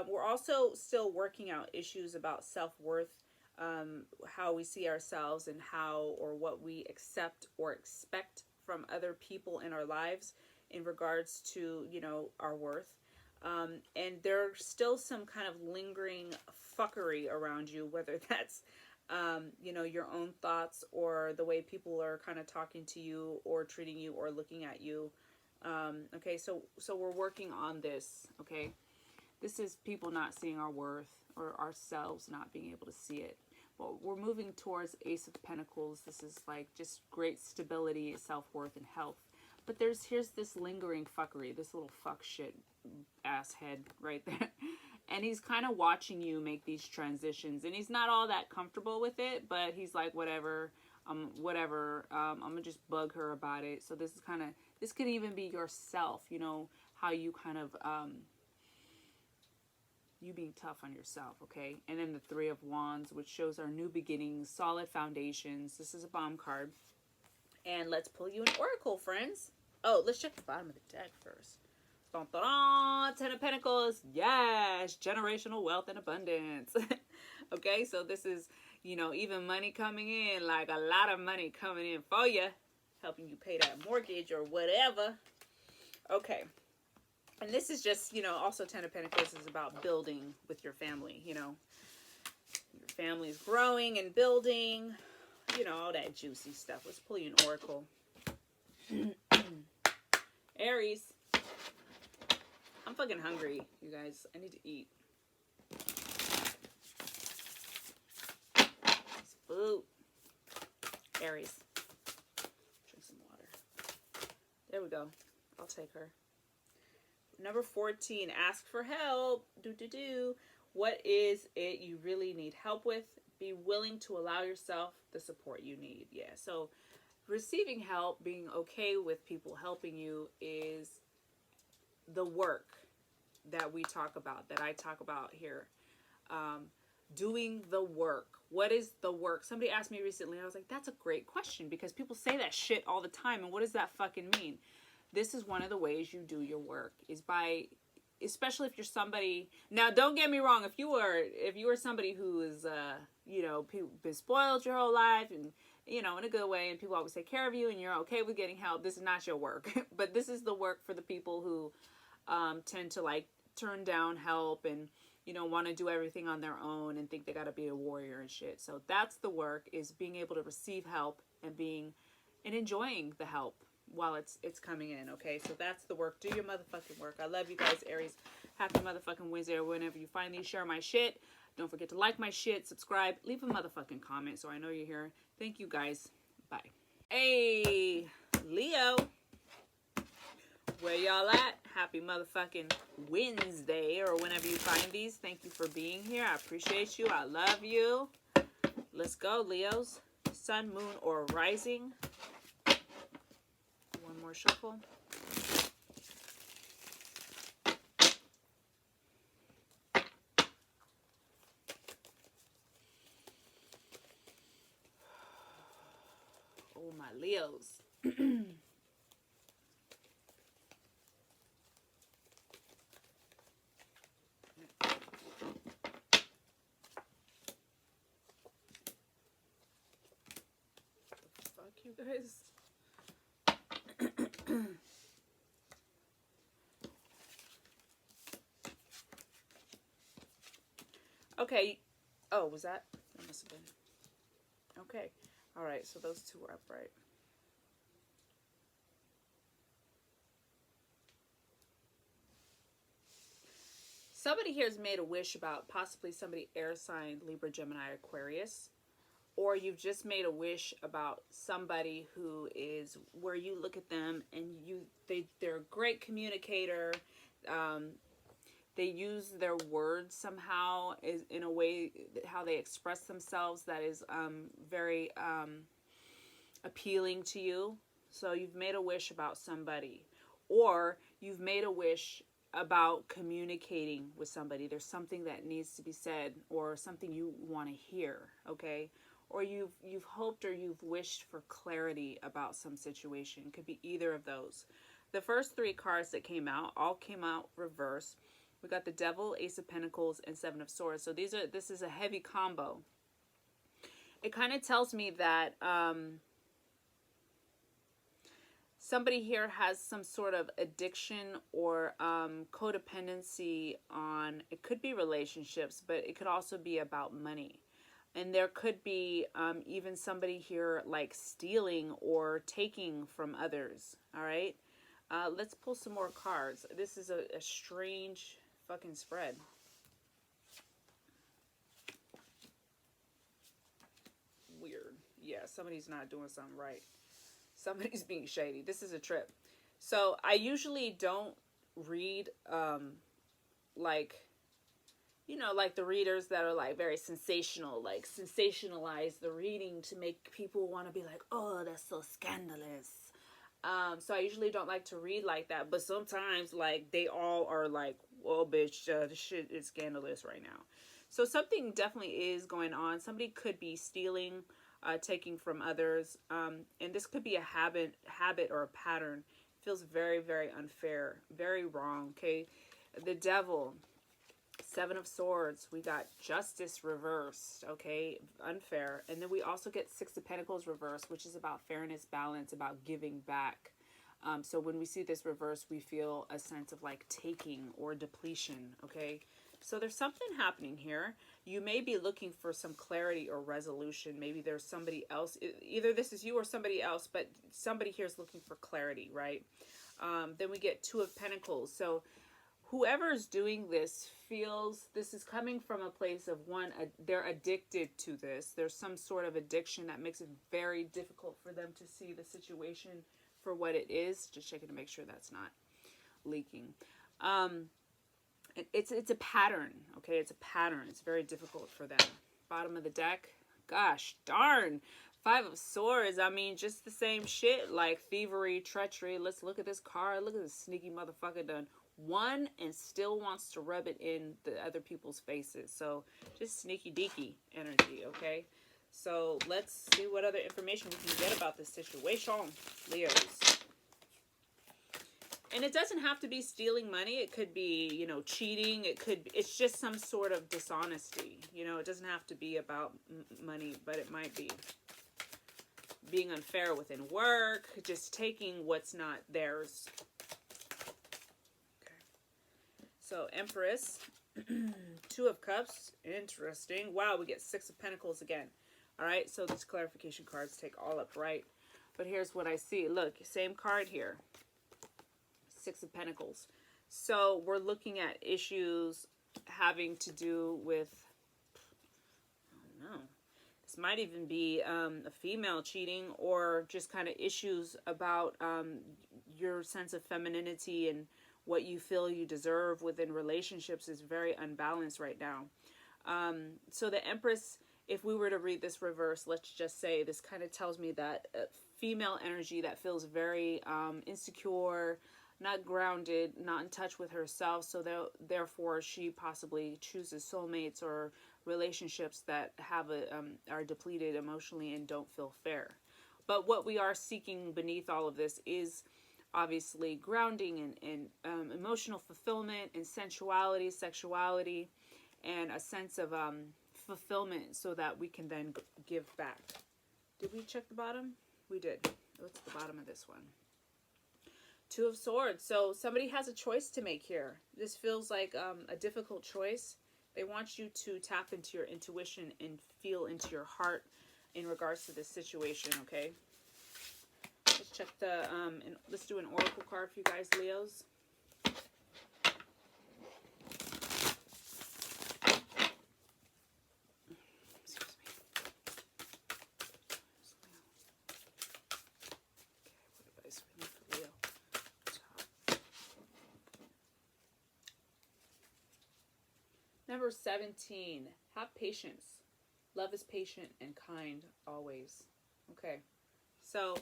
We're also still working out issues about self-worth, how we see ourselves, and how or what we accept or expect from other people in our lives in regards to, our worth. And there's still some kind of lingering fuckery around you, whether that's, your own thoughts or the way people are kind of talking to you or treating you or looking at you. Okay, so we're working on this, okay? This is people not seeing our worth, or ourselves not being able to see it. Well, we're moving towards Ace of Pentacles. This is like just great stability, self-worth, and health. But here's this lingering fuckery, this little fuck shit ass head right there. And he's kind of watching you make these transitions. And he's not all that comfortable with it, but he's like, whatever, I'm gonna just bug her about it. So this could even be yourself, you know, how you kind of, you being tough on yourself, okay? And then the Three of Wands, which shows our new beginnings, solid foundations. This is a bomb card. And let's pull you an oracle, friends. Oh, let's check the bottom of the deck first. Dun, dun, dun, Ten of Pentacles. Yes, generational wealth and abundance. Okay, so this is, you know, even money coming in, like a lot of money coming in for you, helping you pay that mortgage or whatever. Okay. And this is just, you know, also Ten of Pentacles is about building with your family, you know. Your family's growing and building, you know, all that juicy stuff. Let's pull you an oracle. Aries. I'm fucking hungry, you guys. I need to eat. It's food. Aries. Drink some water. There we go. I'll take her. Number 14, ask for help. What is it you really need help with? Be willing to allow yourself the support you need. Yeah, so receiving help, being okay with people helping you is the work that we talk about, that I talk about here. Doing the work. What is the work? Somebody asked me recently, I was like, that's a great question, because people say that shit all the time, and what does that fucking mean? This is one of the ways you do your work, is by, especially if you're somebody, now don't get me wrong, if you are somebody who is, you know, been spoiled your whole life, and, you know, in a good way, and people always take care of you, and you're okay with getting help, this is not your work. But this is the work for the people who tend to, like, turn down help and, you know, want to do everything on their own and think they got to be a warrior and shit. So that's the work, is being able to receive help and enjoying the help while it's coming in. Okay, so that's the work. Do your motherfucking work. I love you guys, Aries. Happy motherfucking Wednesday, or whenever you find these. Share my shit. Don't forget to like my shit, subscribe, leave a motherfucking comment so I know you're here. Thank you guys. Bye. Hey, Leo, where y'all at? Happy motherfucking Wednesday, or whenever you find these. Thank you for being here. I appreciate you. I love you. Let's go, Leos. Sun, moon, or rising. One more shuffle. Oh, my Leos. You guys. Okay. Oh, was that? That must have been. Okay. All right. So those two are upright. Somebody here has made a wish about possibly somebody air sign, Libra, Gemini, Aquarius. Or you've just made a wish about somebody who is, where you look at them and they're a great communicator. They use their words somehow in a way how they express themselves that is very appealing to you. So you've made a wish about somebody, or you've made a wish about communicating with somebody. There's something that needs to be said, or something you want to hear, okay? Or you've hoped or you've wished for clarity about some situation. It could be either of those. The first three cards that came out all came out reverse. We got the Devil, Ace of Pentacles, and Seven of Swords. So this is a heavy combo. It kind of tells me that somebody here has some sort of addiction or codependency on, it could be relationships, but it could also be about money. And there could be even somebody here like stealing or taking from others. All right. Let's pull some more cards. This is a strange fucking spread. Weird. Yeah, somebody's not doing something right. Somebody's being shady. This is a trip. So I usually don't read like, you know, like the readers that are like very sensational, like sensationalize the reading to make people want to be like, oh, that's so scandalous. So I usually don't like to read like that, but sometimes like they all are like, well, bitch, this shit is scandalous right now. So something definitely is going on. Somebody could be stealing, taking from others, and this could be a habit or a pattern. It feels very, very unfair, very wrong. Okay, the devil, Seven of Swords. We got Justice reversed. Okay, unfair, and then we also get Six of Pentacles reversed, which is about fairness, balance, about giving back. So when we see this reverse, we feel a sense of like taking or depletion. Okay. So there's something happening here. You may be looking for some clarity or resolution. Maybe there's somebody else. Either this is you or somebody else, but somebody here is looking for clarity, right? Then we get Two of Pentacles. So whoever is doing this feels this is coming from a place of one, they're addicted to this. There's some sort of addiction that makes it very difficult for them to see the situation for what it is. Just checking to make sure that's not leaking. It's a pattern, okay? It's a pattern. It's very difficult for them. Bottom of the deck. Gosh darn. Five of Swords. I mean, just the same shit, like thievery, treachery. Let's look at this card. Look at this sneaky motherfucker done one and still wants to rub it in the other people's faces. So just sneaky deaky energy, okay? So let's see what other information we can get about this situation, Leos. And it doesn't have to be stealing money. It could be, you know, cheating. It's just some sort of dishonesty. You know, it doesn't have to be about money, but it might be being unfair within work, just taking what's not theirs. Okay. So Empress, Two of Cups, interesting. Wow, we get Six of Pentacles again. All right, so these clarification cards take all up right. But here's what I see. Look, same card here. Six of Pentacles. So we're looking at issues having to do with, I don't know, this might even be a female cheating, or just kind of issues about your sense of femininity and what you feel you deserve within relationships is very unbalanced right now. So the Empress, if we were to read this reverse, let's just say this kind of tells me that female energy that feels very insecure, not grounded, not in touch with herself, so therefore she possibly chooses soulmates or relationships that have are depleted emotionally and don't feel fair. But what we are seeking beneath all of this is obviously grounding and emotional fulfillment and sensuality, sexuality, and a sense of fulfillment so that we can then give back. Did we check the bottom? We did. What's the bottom of this one? Two of Swords. So somebody has a choice to make here. This feels like a difficult choice. They want you to tap into your intuition and feel into your heart in regards to this situation, okay? Let's check the, and let's do an oracle card for you guys, Leos. Number 17, have patience. Love is patient and kind always. Okay, so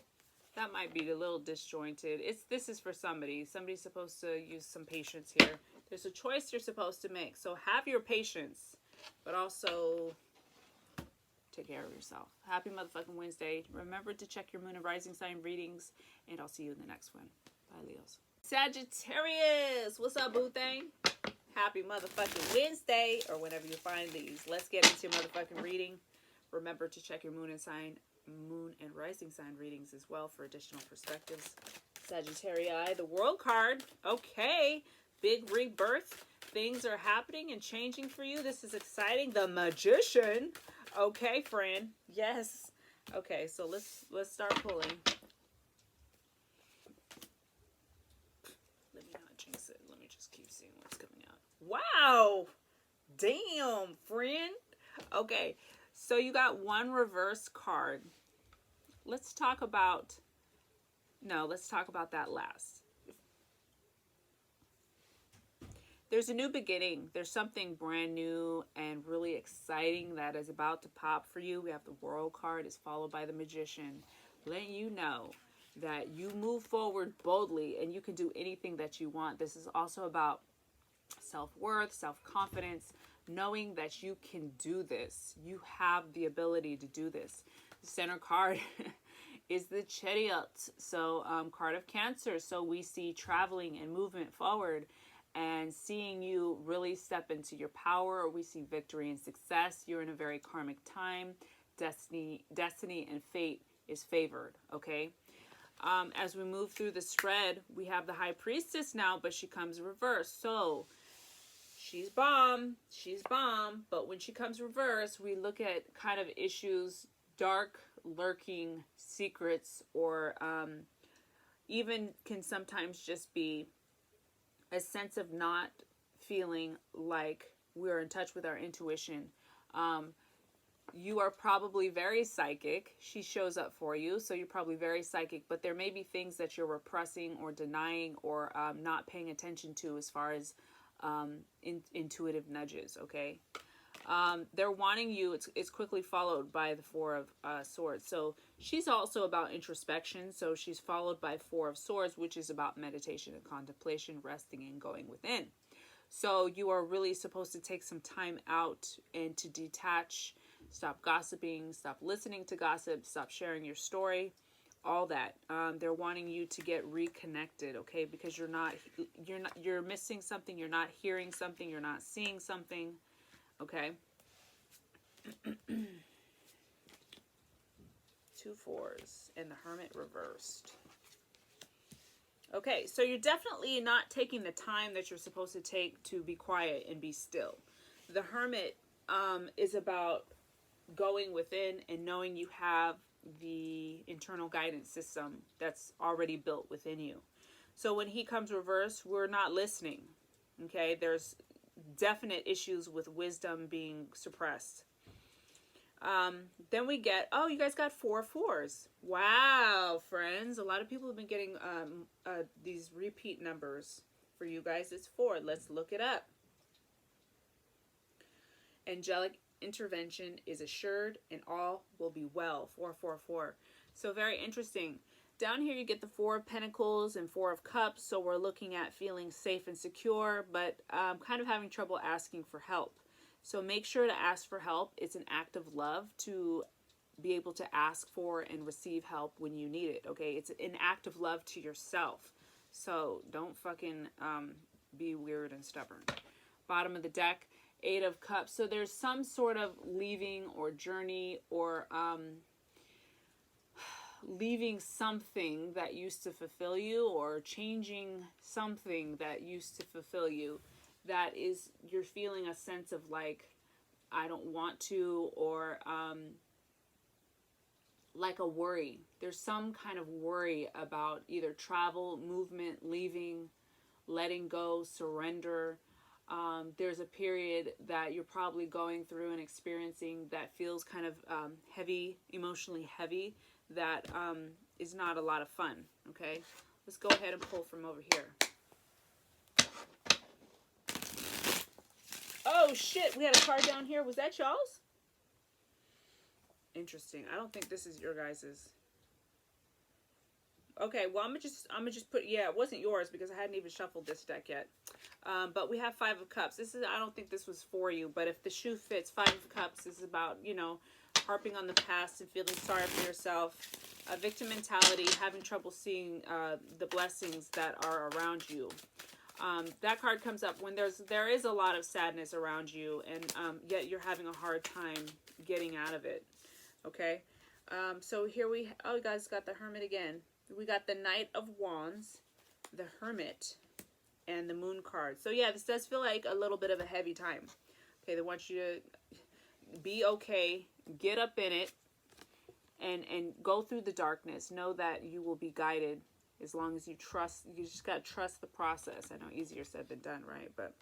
that might be a little disjointed. This is for somebody. Somebody's supposed to use some patience here. There's a choice you're supposed to make. So have your patience, but also take care of yourself. Happy motherfucking Wednesday. Remember to check your moon and rising sign readings, and I'll see you in the next one. Bye, Leos. Sagittarius, what's up, boo thing? Happy motherfucking Wednesday, or whenever you find these. Let's get into your motherfucking reading. Remember to check your moon and rising sign readings as well for additional perspectives. Sagittarii, the World card. Okay, big rebirth. Things are happening and changing for you. This is exciting. The Magician. Okay, friend. Yes. Okay, so let's start pulling. Let me not jinx it. Let me me just keep seeing what's coming out. Wow. Damn, friend. Okay. So you got one reverse card. Let's talk about that last. There's a new beginning. There's something brand new and really exciting that is about to pop for you. We have the World card is followed by the Magician, letting you know that you move forward boldly and you can do anything that you want. This is also about self-worth, self-confidence, knowing that you can do this. You have the ability to do this. The center card is the Chariot, so card of Cancer. So we see traveling and movement forward and seeing you really step into your power. We see victory and success. You're in a very karmic time. Destiny and fate is favored, okay? As we move through the spread, we have the High Priestess now, but she comes reversed. So she's bomb, but when she comes reversed, we look at kind of issues, dark, lurking secrets, or even can sometimes just be a sense of not feeling like we're in touch with our intuition. You are probably very psychic. She shows up for you, so you're probably very psychic, but there may be things that you're repressing or denying or not paying attention to as far as intuitive nudges, okay? They're wanting you. It's quickly followed by the Four of Swords. So she's also about introspection. So she's followed by Four of Swords, which is about meditation and contemplation, resting and going within. So you are really supposed to take some time out and to detach, stop gossiping, stop listening to gossip, stop sharing your story, all that. They're wanting you to get reconnected, okay? Because you're missing something, you're not hearing something, you're not seeing something. Okay. 2 4s and the Hermit reversed. Okay, so you're definitely not taking the time that you're supposed to take to be quiet and be still. The Hermit is about going within and knowing you have the internal guidance system that's already built within you. So when he comes reversed, we're not listening. Okay, there's definite issues with wisdom being suppressed. Then we get, oh, you guys got 4 4s. Wow, friends. A lot of people have been getting these repeat numbers. For you guys, it's 4. Let's look it up. Angelic intervention is assured and all will be well. 4 4 4. So very interesting. Down here you get the 4 of Pentacles and 4 of Cups. So we're looking at feeling safe and secure, but kind of having trouble asking for help. So make sure to ask for help. It's an act of love to be able to ask for and receive help when you need it, okay? It's an act of love to yourself. So don't fucking be weird and stubborn. Bottom of the deck, 8 of Cups. So there's some sort of leaving or journey or leaving something that used to fulfill you or changing something that used to fulfill you. That is, you're feeling a sense of like, I don't want to, or like a worry. There's some kind of worry about either travel, movement, leaving, letting go, surrender. There's a period that you're probably going through and experiencing that feels kind of heavy, emotionally heavy, that is not a lot of fun, okay? Let's go ahead and pull from over here. Oh shit, we had a card down here. Was that y'all's? Interesting. I don't think this is your guys's. Okay, well I'm gonna just put, yeah, it wasn't yours because I hadn't even shuffled this deck yet. But we have 5 of Cups. This is, I don't think this was for you, but if the shoe fits, 5 of Cups is about, you know, harping on the past and feeling sorry for yourself. Victim mentality, having trouble seeing the blessings that are around you. That card comes up when there is a lot of sadness around you, and yet you're having a hard time getting out of it. Okay, so here we, oh, you guys got the Hermit again. We got the Knight of Wands, the Hermit, and the Moon card. So yeah, this does feel like a little bit of a heavy time. Okay, they want you to be okay, get up in it, and go through the darkness. Know that you will be guided As long as you trust, you just got to trust the process. I know easier said than done, right? But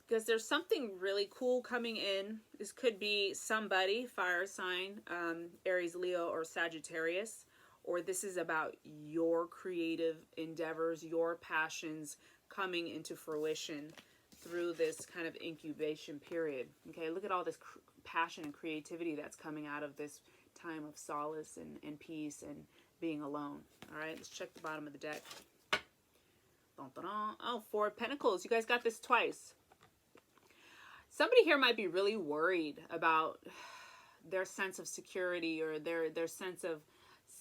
because there's something really cool coming in. This could be somebody, fire sign, Aries, Leo, or Sagittarius. Or this is about your creative endeavors, your passions coming into fruition through this kind of incubation period. Okay, look at all this passion and creativity that's coming out of this time of solace and peace and being alone. All right, let's check the bottom of the deck. Dun, dun, dun. Oh, Four of Pentacles. You guys got this twice. Somebody here might be really worried about their sense of security or their sense of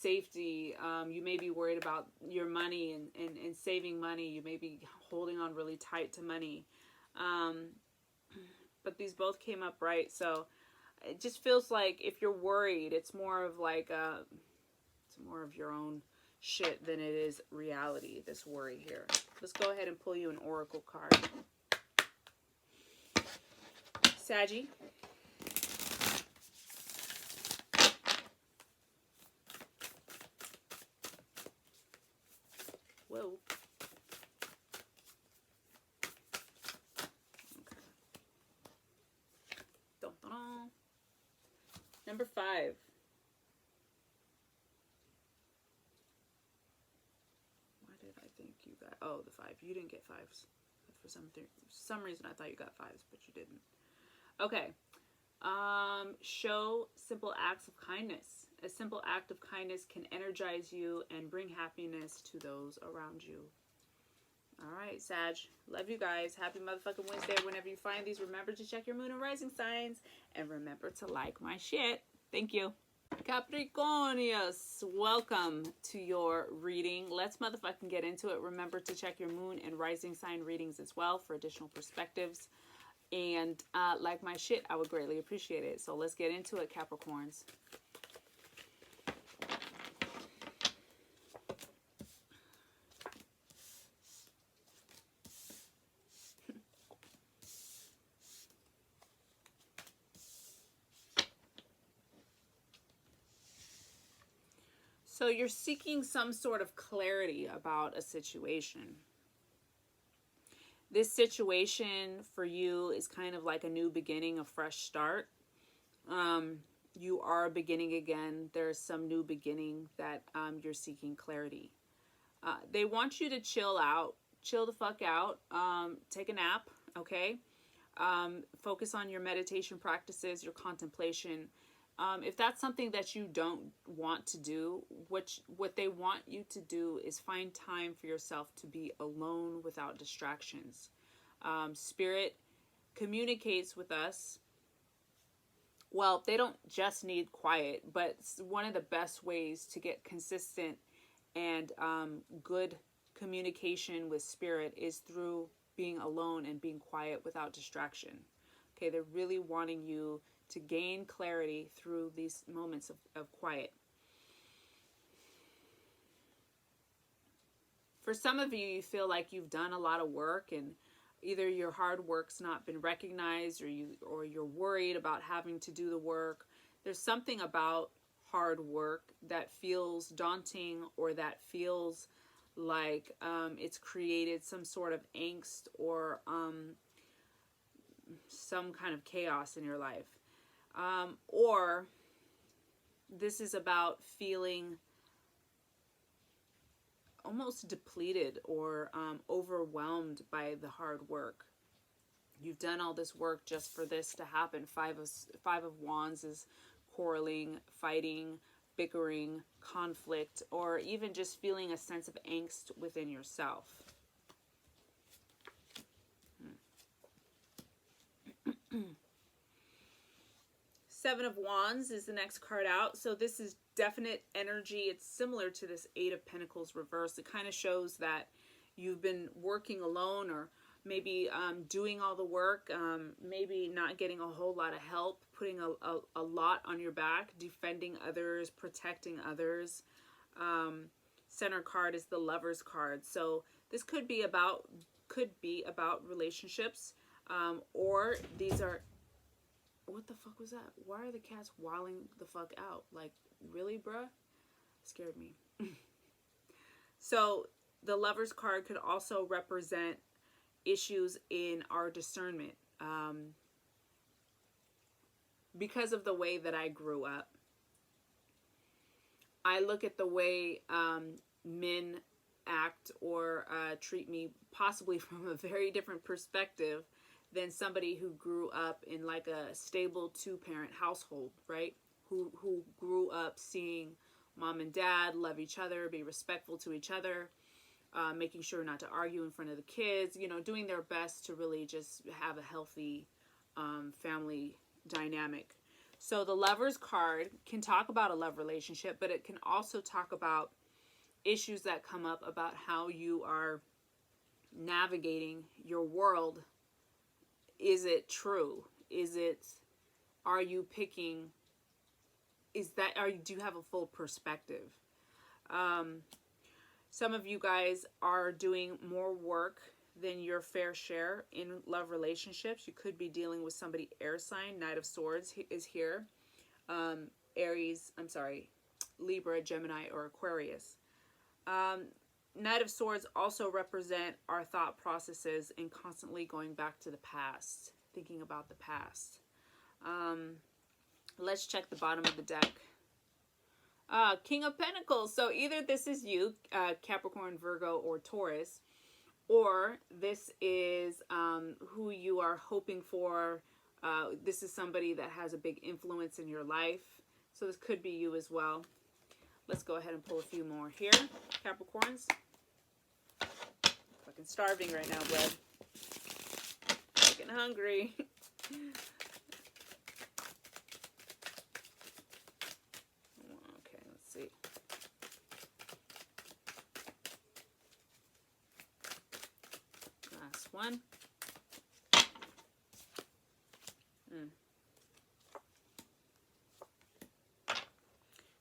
safety. You may be worried about your money and saving money. You may be holding on really tight to money. But these both came up right. So it just feels like if you're worried, it's more of like it's more of your own shit than it is reality, this worry here. Let's go ahead and pull you an oracle card. Saggy. Whoa. Okay. Dun, dun, dun. Number 5. Why did I think you got... Oh, the 5. You didn't get 5s. For some reason I thought you got 5s, but you didn't. Okay. Show simple acts of kindness. A simple act of kindness can energize you and bring happiness to those around you. All right, Sag. Love you guys. Happy motherfucking Wednesday. Whenever you find these, remember to check your moon and rising signs. And remember to like my shit. Thank you. Capricornius, welcome to your reading. Let's motherfucking get into it. Remember to check your moon and rising sign readings as well for additional perspectives. And like my shit, I would greatly appreciate it. So let's get into it, Capricorns. So you're seeking some sort of clarity about a situation. This situation for you is kind of like a new beginning, a fresh start. You are beginning again. There's some new beginning that you're seeking clarity. They want you to chill out, chill the fuck out, take a nap, okay? Focus on your meditation practices, your contemplation. If that's something that you don't want to do, what they want you to do is find time for yourself to be alone without distractions. Spirit communicates with us. Well, they don't just need quiet, but one of the best ways to get consistent and good communication with Spirit is through being alone and being quiet without distraction. Okay, they're really wanting you to gain clarity through these moments of quiet. For some of you, you feel like you've done a lot of work and either your hard work's not been recognized or you're worried about having to do the work. There's something about hard work that feels daunting or that feels like it's created some sort of angst or some kind of chaos in your life. Or this is about feeling almost depleted or overwhelmed by the hard work. You've done all this work just for this to happen. Five of Wands is quarreling, fighting, bickering, conflict, or even just feeling a sense of angst within yourself. Seven of Wands is the next card out. So this is definite energy. It's similar to this Eight of Pentacles reverse. It kind of shows that you've been working alone or maybe doing all the work, maybe not getting a whole lot of help, putting a lot on your back, defending others, protecting others. Center card is the Lover's card. So this could be about relationships, or these are... What the fuck was that? Why are the cats wilding the fuck out? Like, really, bruh? Scared me. So the Lovers card could also represent issues in our discernment. Because of the way that I grew up, I look at the way men act or treat me possibly from a very different perspective than somebody who grew up in like a stable two-parent household, right? Who grew up seeing mom and dad love each other, be respectful to each other, making sure not to argue in front of the kids, you know, doing their best to really just have a healthy family dynamic. So the Lovers card can talk about a love relationship, but it can also talk about issues that come up about how you are navigating your world. Is it true? Are you picking, do you have a full perspective? Some of you guys are doing more work than your fair share in love relationships. You could be dealing with somebody air sign. Knight of Swords is here. Aries, Libra, Gemini, or Aquarius. Knight of Swords also represent our thought processes and constantly going back to the past, thinking about the past. Let's check the bottom of the deck. King of Pentacles. So either this is you, Capricorn, Virgo, or Taurus, or this is who you are hoping for. This is somebody that has a big influence in your life. So this could be you as well. Let's go ahead and pull a few more here, Capricorns. Fucking starving right now, blood. Fucking hungry. Okay, let's see. Last one.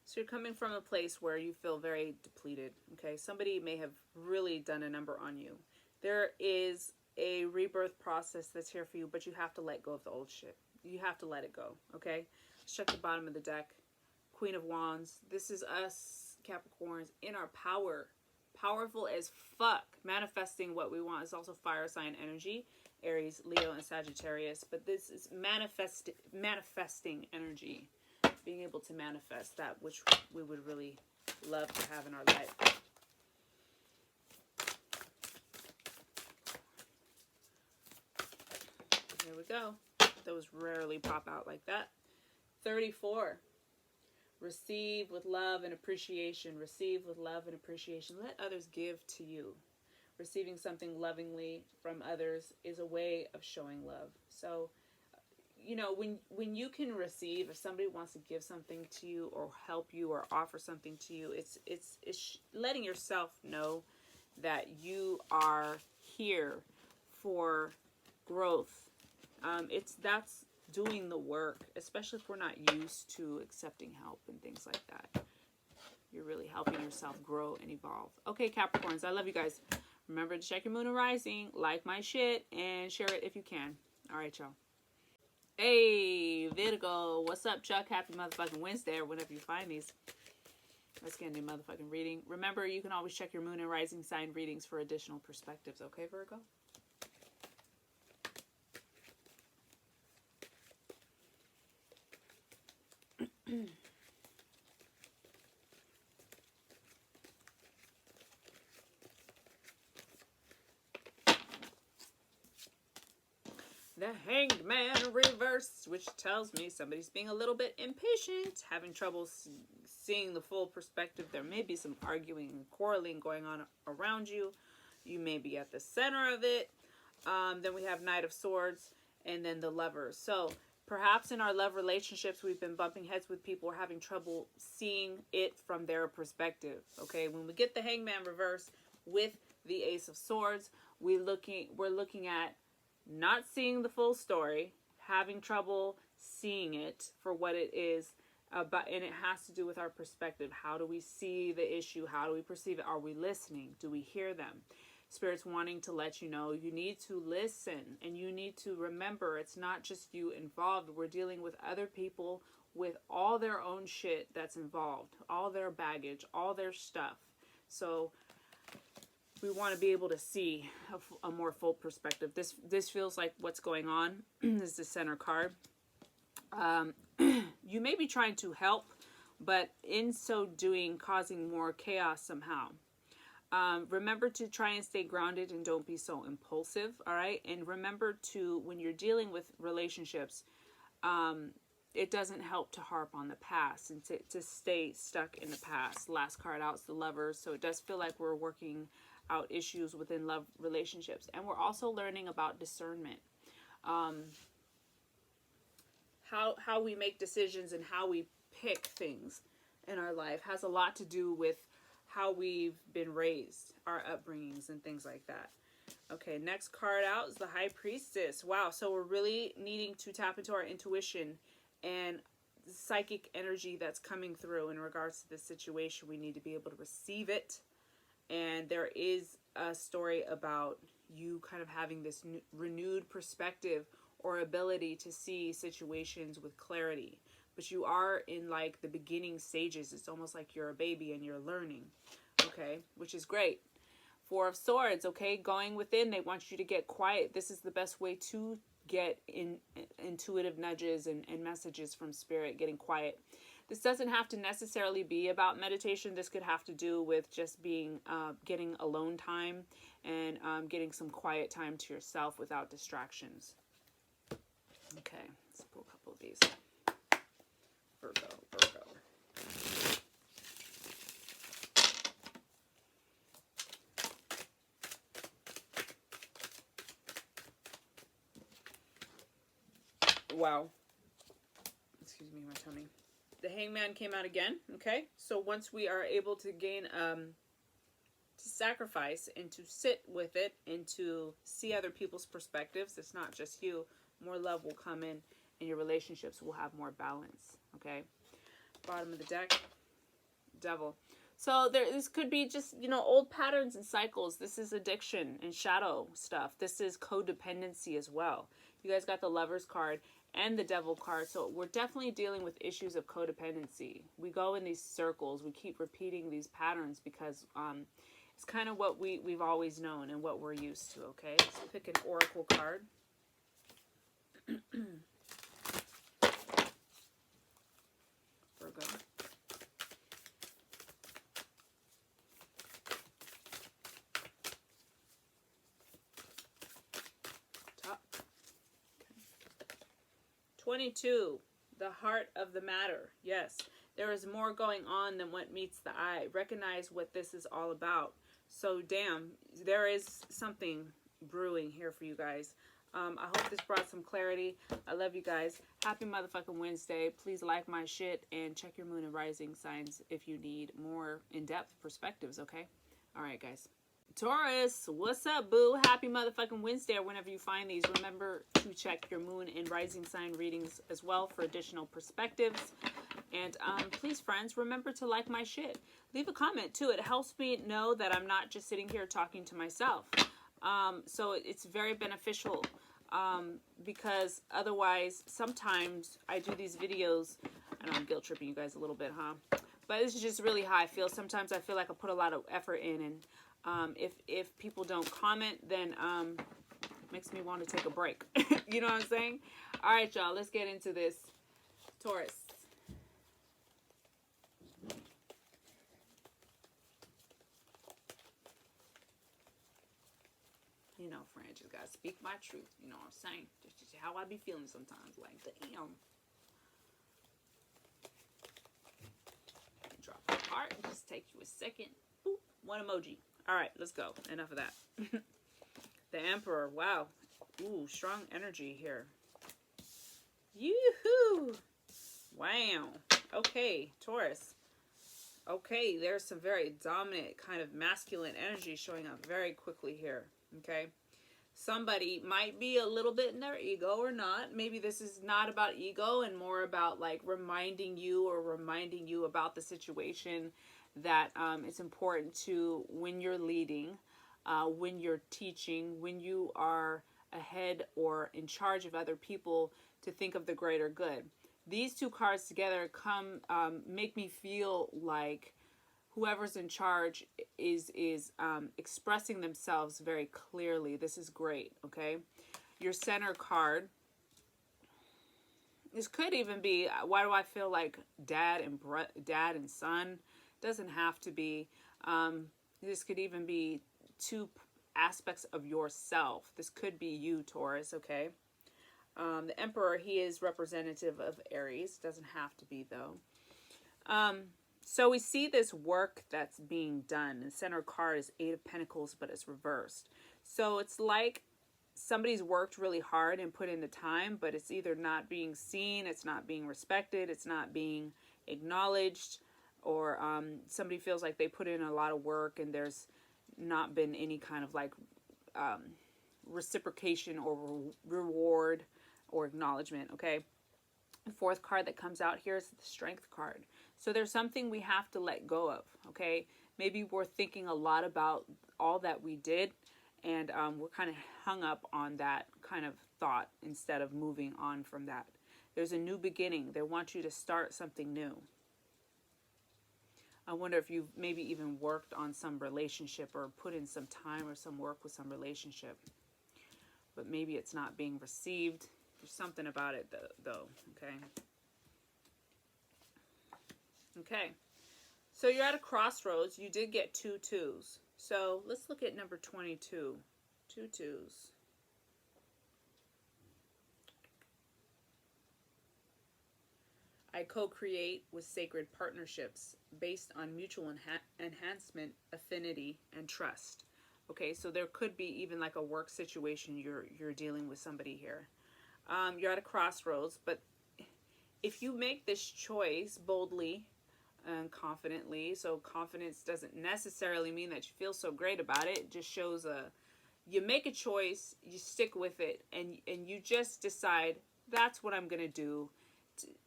So you're coming from a place where you feel very depleted, okay? Somebody may have really done a number on you. There is a rebirth process that's here for you, but you have to let go of the old shit. You have to let it go, okay? Let's check the bottom of the deck. Queen of Wands. This is us, Capricorns, in our power. Powerful as fuck. Manifesting what we want. Is also fire sign energy. Aries, Leo, and Sagittarius. But this is manifesting energy. Being able to manifest that which we would really love to have in our life. Here we go. Those rarely pop out like that. 34. Receive with love and appreciation. Receive with love and appreciation. Let others give to you. Receiving something lovingly from others is a way of showing love. So, you know, when you can receive, if somebody wants to give something to you or help you or offer something to you, it's letting yourself know that you are here for growth. That's doing the work, especially if we're not used to accepting help and things like that. You're really helping yourself grow and evolve. Okay, Capricorns, I love you guys. Remember to check your moon and rising, like my shit, and share it if you can. All right, y'all. Hey, Virgo, what's up, Chuck? Happy motherfucking Wednesday, or whenever you find these. Let's get into motherfucking reading. Remember, you can always check your moon and rising sign readings for additional perspectives, okay, Virgo? The Hanged Man reverse, which tells me somebody's being a little bit impatient, having trouble seeing the full perspective. There may be some arguing and quarreling going on around you. You may be at the center of it. Then we have Knight of Swords, and then the Lovers. So perhaps in our love relationships, we've been bumping heads with people, we're having trouble seeing it from their perspective. Okay, when we get the Hangman reverse with the Ace of Swords, we're looking at not seeing the full story, having trouble seeing it for what it is, and it has to do with our perspective. How do we see the issue? How do we perceive it? Are we listening? Do we hear them? Spirit's wanting to let you know you need to listen, and you need to remember it's not just you involved. We're dealing with other people with all their own shit that's involved, all their baggage, all their stuff. So we want to be able to see a more full perspective. This feels like what's going on is the center card. You may be trying to help, but in so doing, causing more chaos somehow. Remember to try and stay grounded and don't be so impulsive, all right? And remember to, when you're dealing with relationships, it doesn't help to harp on the past and to stay stuck in the past. Last card out is the Lovers, so it does feel like we're working out issues within love relationships. And we're also learning about discernment. How we make decisions and how we pick things in our life has a lot to do with how we've been raised, our upbringings and things like that. Okay, next card out is the High Priestess. Wow, so we're really needing to tap into our intuition and psychic energy that's coming through in regards to this situation. We need to be able to receive it. And there is a story about you kind of having this renewed perspective or ability to see situations with clarity. But you are in like the beginning stages. It's almost like you're a baby and you're learning, okay, which is great. Four of Swords, okay, going within, they want you to get quiet. This is the best way to get intuitive nudges and messages from spirit, getting quiet. This doesn't have to necessarily be about meditation. This could have to do with just being, getting alone time and getting some quiet time to yourself without distractions. Okay, let's pull a couple of these. Virgo. Wow. Excuse me, my tummy. The Hangman came out again, okay? So once we are able to gain, to sacrifice and to sit with it and to see other people's perspectives, it's not just you, more love will come in and your relationships will have more balance, okay? Bottom of the deck, Devil. So this could be just, old patterns and cycles. This is addiction and shadow stuff. This is codependency as well. You guys got the Lovers card and the Devil card. So we're definitely dealing with issues of codependency. We go in these circles. We keep repeating these patterns because it's kind of what we've always known and what we're used to, okay? Let's pick an Oracle card. Virgo. Top. Okay. 22. The heart of the matter. Yes. There is more going on than what meets the eye. Recognize what this is all about. So, damn, there is something brewing here for you guys. I hope this brought some clarity. I love you guys. Happy motherfucking Wednesday. Please like my shit and check your moon and rising signs if you need more in-depth perspectives, okay? All right, guys. Taurus, what's up, boo? Happy motherfucking Wednesday, or whenever you find these. Remember to check your moon and rising sign readings as well for additional perspectives. And please, friends, remember to like my shit. Leave a comment, too. It helps me know that I'm not just sitting here talking to myself. So it's very beneficial because otherwise sometimes I do these videos. I know I'm guilt tripping you guys a little bit, huh? But this is just really how I feel. Sometimes I feel like I put a lot of effort in, and if people don't comment, then makes me want to take a break. You know what I'm saying? All right, y'all, let's get into this. Taurus. You know, friend, just gotta speak my truth. You know what I'm saying? Just how I be feeling sometimes. Like, damn. Drop the heart. Just take you a second. Boop. One emoji. All right, let's go. Enough of that. The Emperor. Wow. Ooh, strong energy here. Yoo-hoo. Wow. Okay, Taurus. Okay, there's some very dominant kind of masculine energy showing up very quickly here. Okay, somebody might be a little bit in their ego or not. Maybe this is not about ego and more about like reminding you about the situation that it's important to, when you're leading, when you're teaching, when you are ahead or in charge of other people, to think of the greater good. these two cards together make me feel like whoever's in charge is expressing themselves very clearly. This is great, okay? Your center card. This could even be, why do I feel like dad and son? Doesn't have to be. This could even be two aspects of yourself. This could be you, Taurus, okay? The Emperor, he is representative of Aries. Doesn't have to be, though. So we see this work that's being done. The center card is Eight of Pentacles, but it's reversed. So it's like somebody's worked really hard and put in the time, but it's either not being seen, it's not being respected, it's not being acknowledged, or somebody feels like they put in a lot of work and there's not been any kind of like reciprocation or reward or acknowledgement, okay? The fourth card that comes out here is the Strength card. So there's something we have to let go of, okay? Maybe we're thinking a lot about all that we did, and we're kind of hung up on that kind of thought instead of moving on from that. There's a new beginning. They want you to start something new. I wonder if you've maybe even worked on some relationship or put in some time or some work with some relationship, but maybe it's not being received. There's something about it, though, okay? Okay, so you're at a crossroads. You did get 2 2s. So let's look at number 22. 2 2s. I co-create with sacred partnerships based on mutual enhancement, affinity, and trust. Okay, so there could be even like a work situation you're dealing with somebody here. You're at a crossroads, but if you make this choice boldly and confidently, so confidence doesn't necessarily mean that you feel so great about it. It just shows you make a choice, you stick with it, and you just decide, that's what I'm going to do.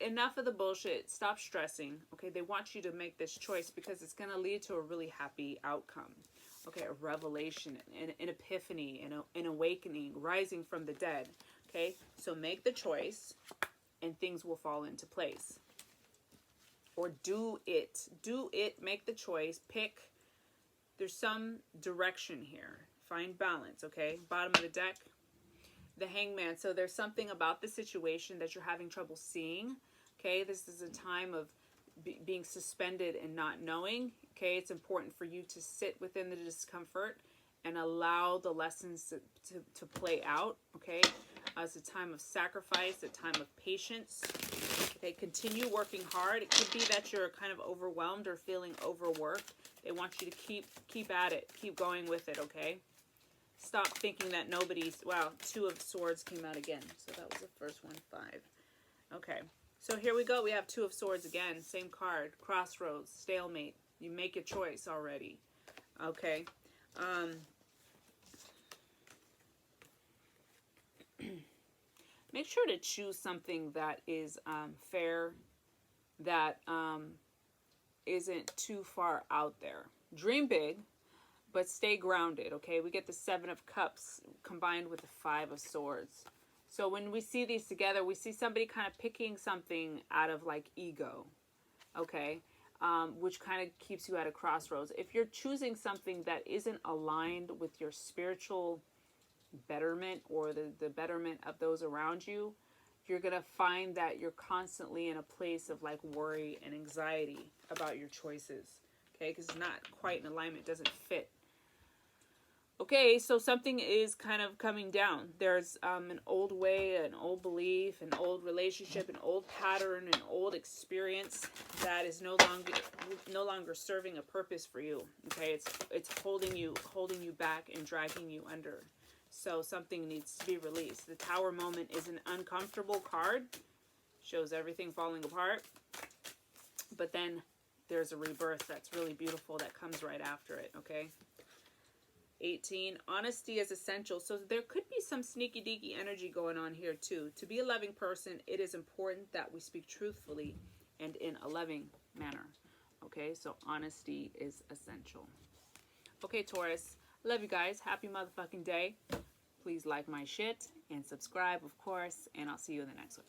Enough of the bullshit. Stop stressing. Okay, they want you to make this choice because it's going to lead to a really happy outcome. Okay, a revelation, an epiphany, an awakening, rising from the dead. Okay, so make the choice and things will fall into place. Or do it. Do it. Make the choice. Pick. There's some direction here. Find balance, okay? Bottom of the deck, the Hangman. So there's something about the situation that you're having trouble seeing, okay? This is a time of being suspended and not knowing, okay? It's important for you to sit within the discomfort and allow the lessons to play out, okay? It's a time of sacrifice, a time of patience. Okay, continue working hard. It could be that you're kind of overwhelmed or feeling overworked. They want you to keep at it. Keep going with it, okay? Stop thinking that nobody's... Wow, 2 of Swords came out again. So that was the first one, 5. Okay, so here we go. We have 2 of Swords again. Same card. Crossroads, stalemate. You make a choice already. Okay. Make sure to choose something that is fair, that isn't too far out there. Dream big, but stay grounded, okay? We get the 7 of Cups combined with the 5 of Swords. So when we see these together, we see somebody kind of picking something out of like ego, okay? Which kind of keeps you at a crossroads. If you're choosing something that isn't aligned with your spiritual betterment or the betterment of those around you, you're going to find that you're constantly in a place of like worry and anxiety about your choices, okay? Because it's not quite in alignment, doesn't fit. Okay, so something is kind of coming down. There's an old way, an old belief, an old relationship, an old pattern, an old experience that is no longer serving a purpose for you. Okay, it's holding you back and dragging you under. So something needs to be released. The Tower moment is an uncomfortable card. Shows everything falling apart. But then there's a rebirth that's really beautiful that comes right after it, okay? 18, honesty is essential. So there could be some sneaky deaky energy going on here too. To be a loving person, it is important that we speak truthfully and in a loving manner. Okay, so honesty is essential. Okay, Taurus, love you guys. Happy motherfucking day. Please like my shit and subscribe, of course, and I'll see you in the next one.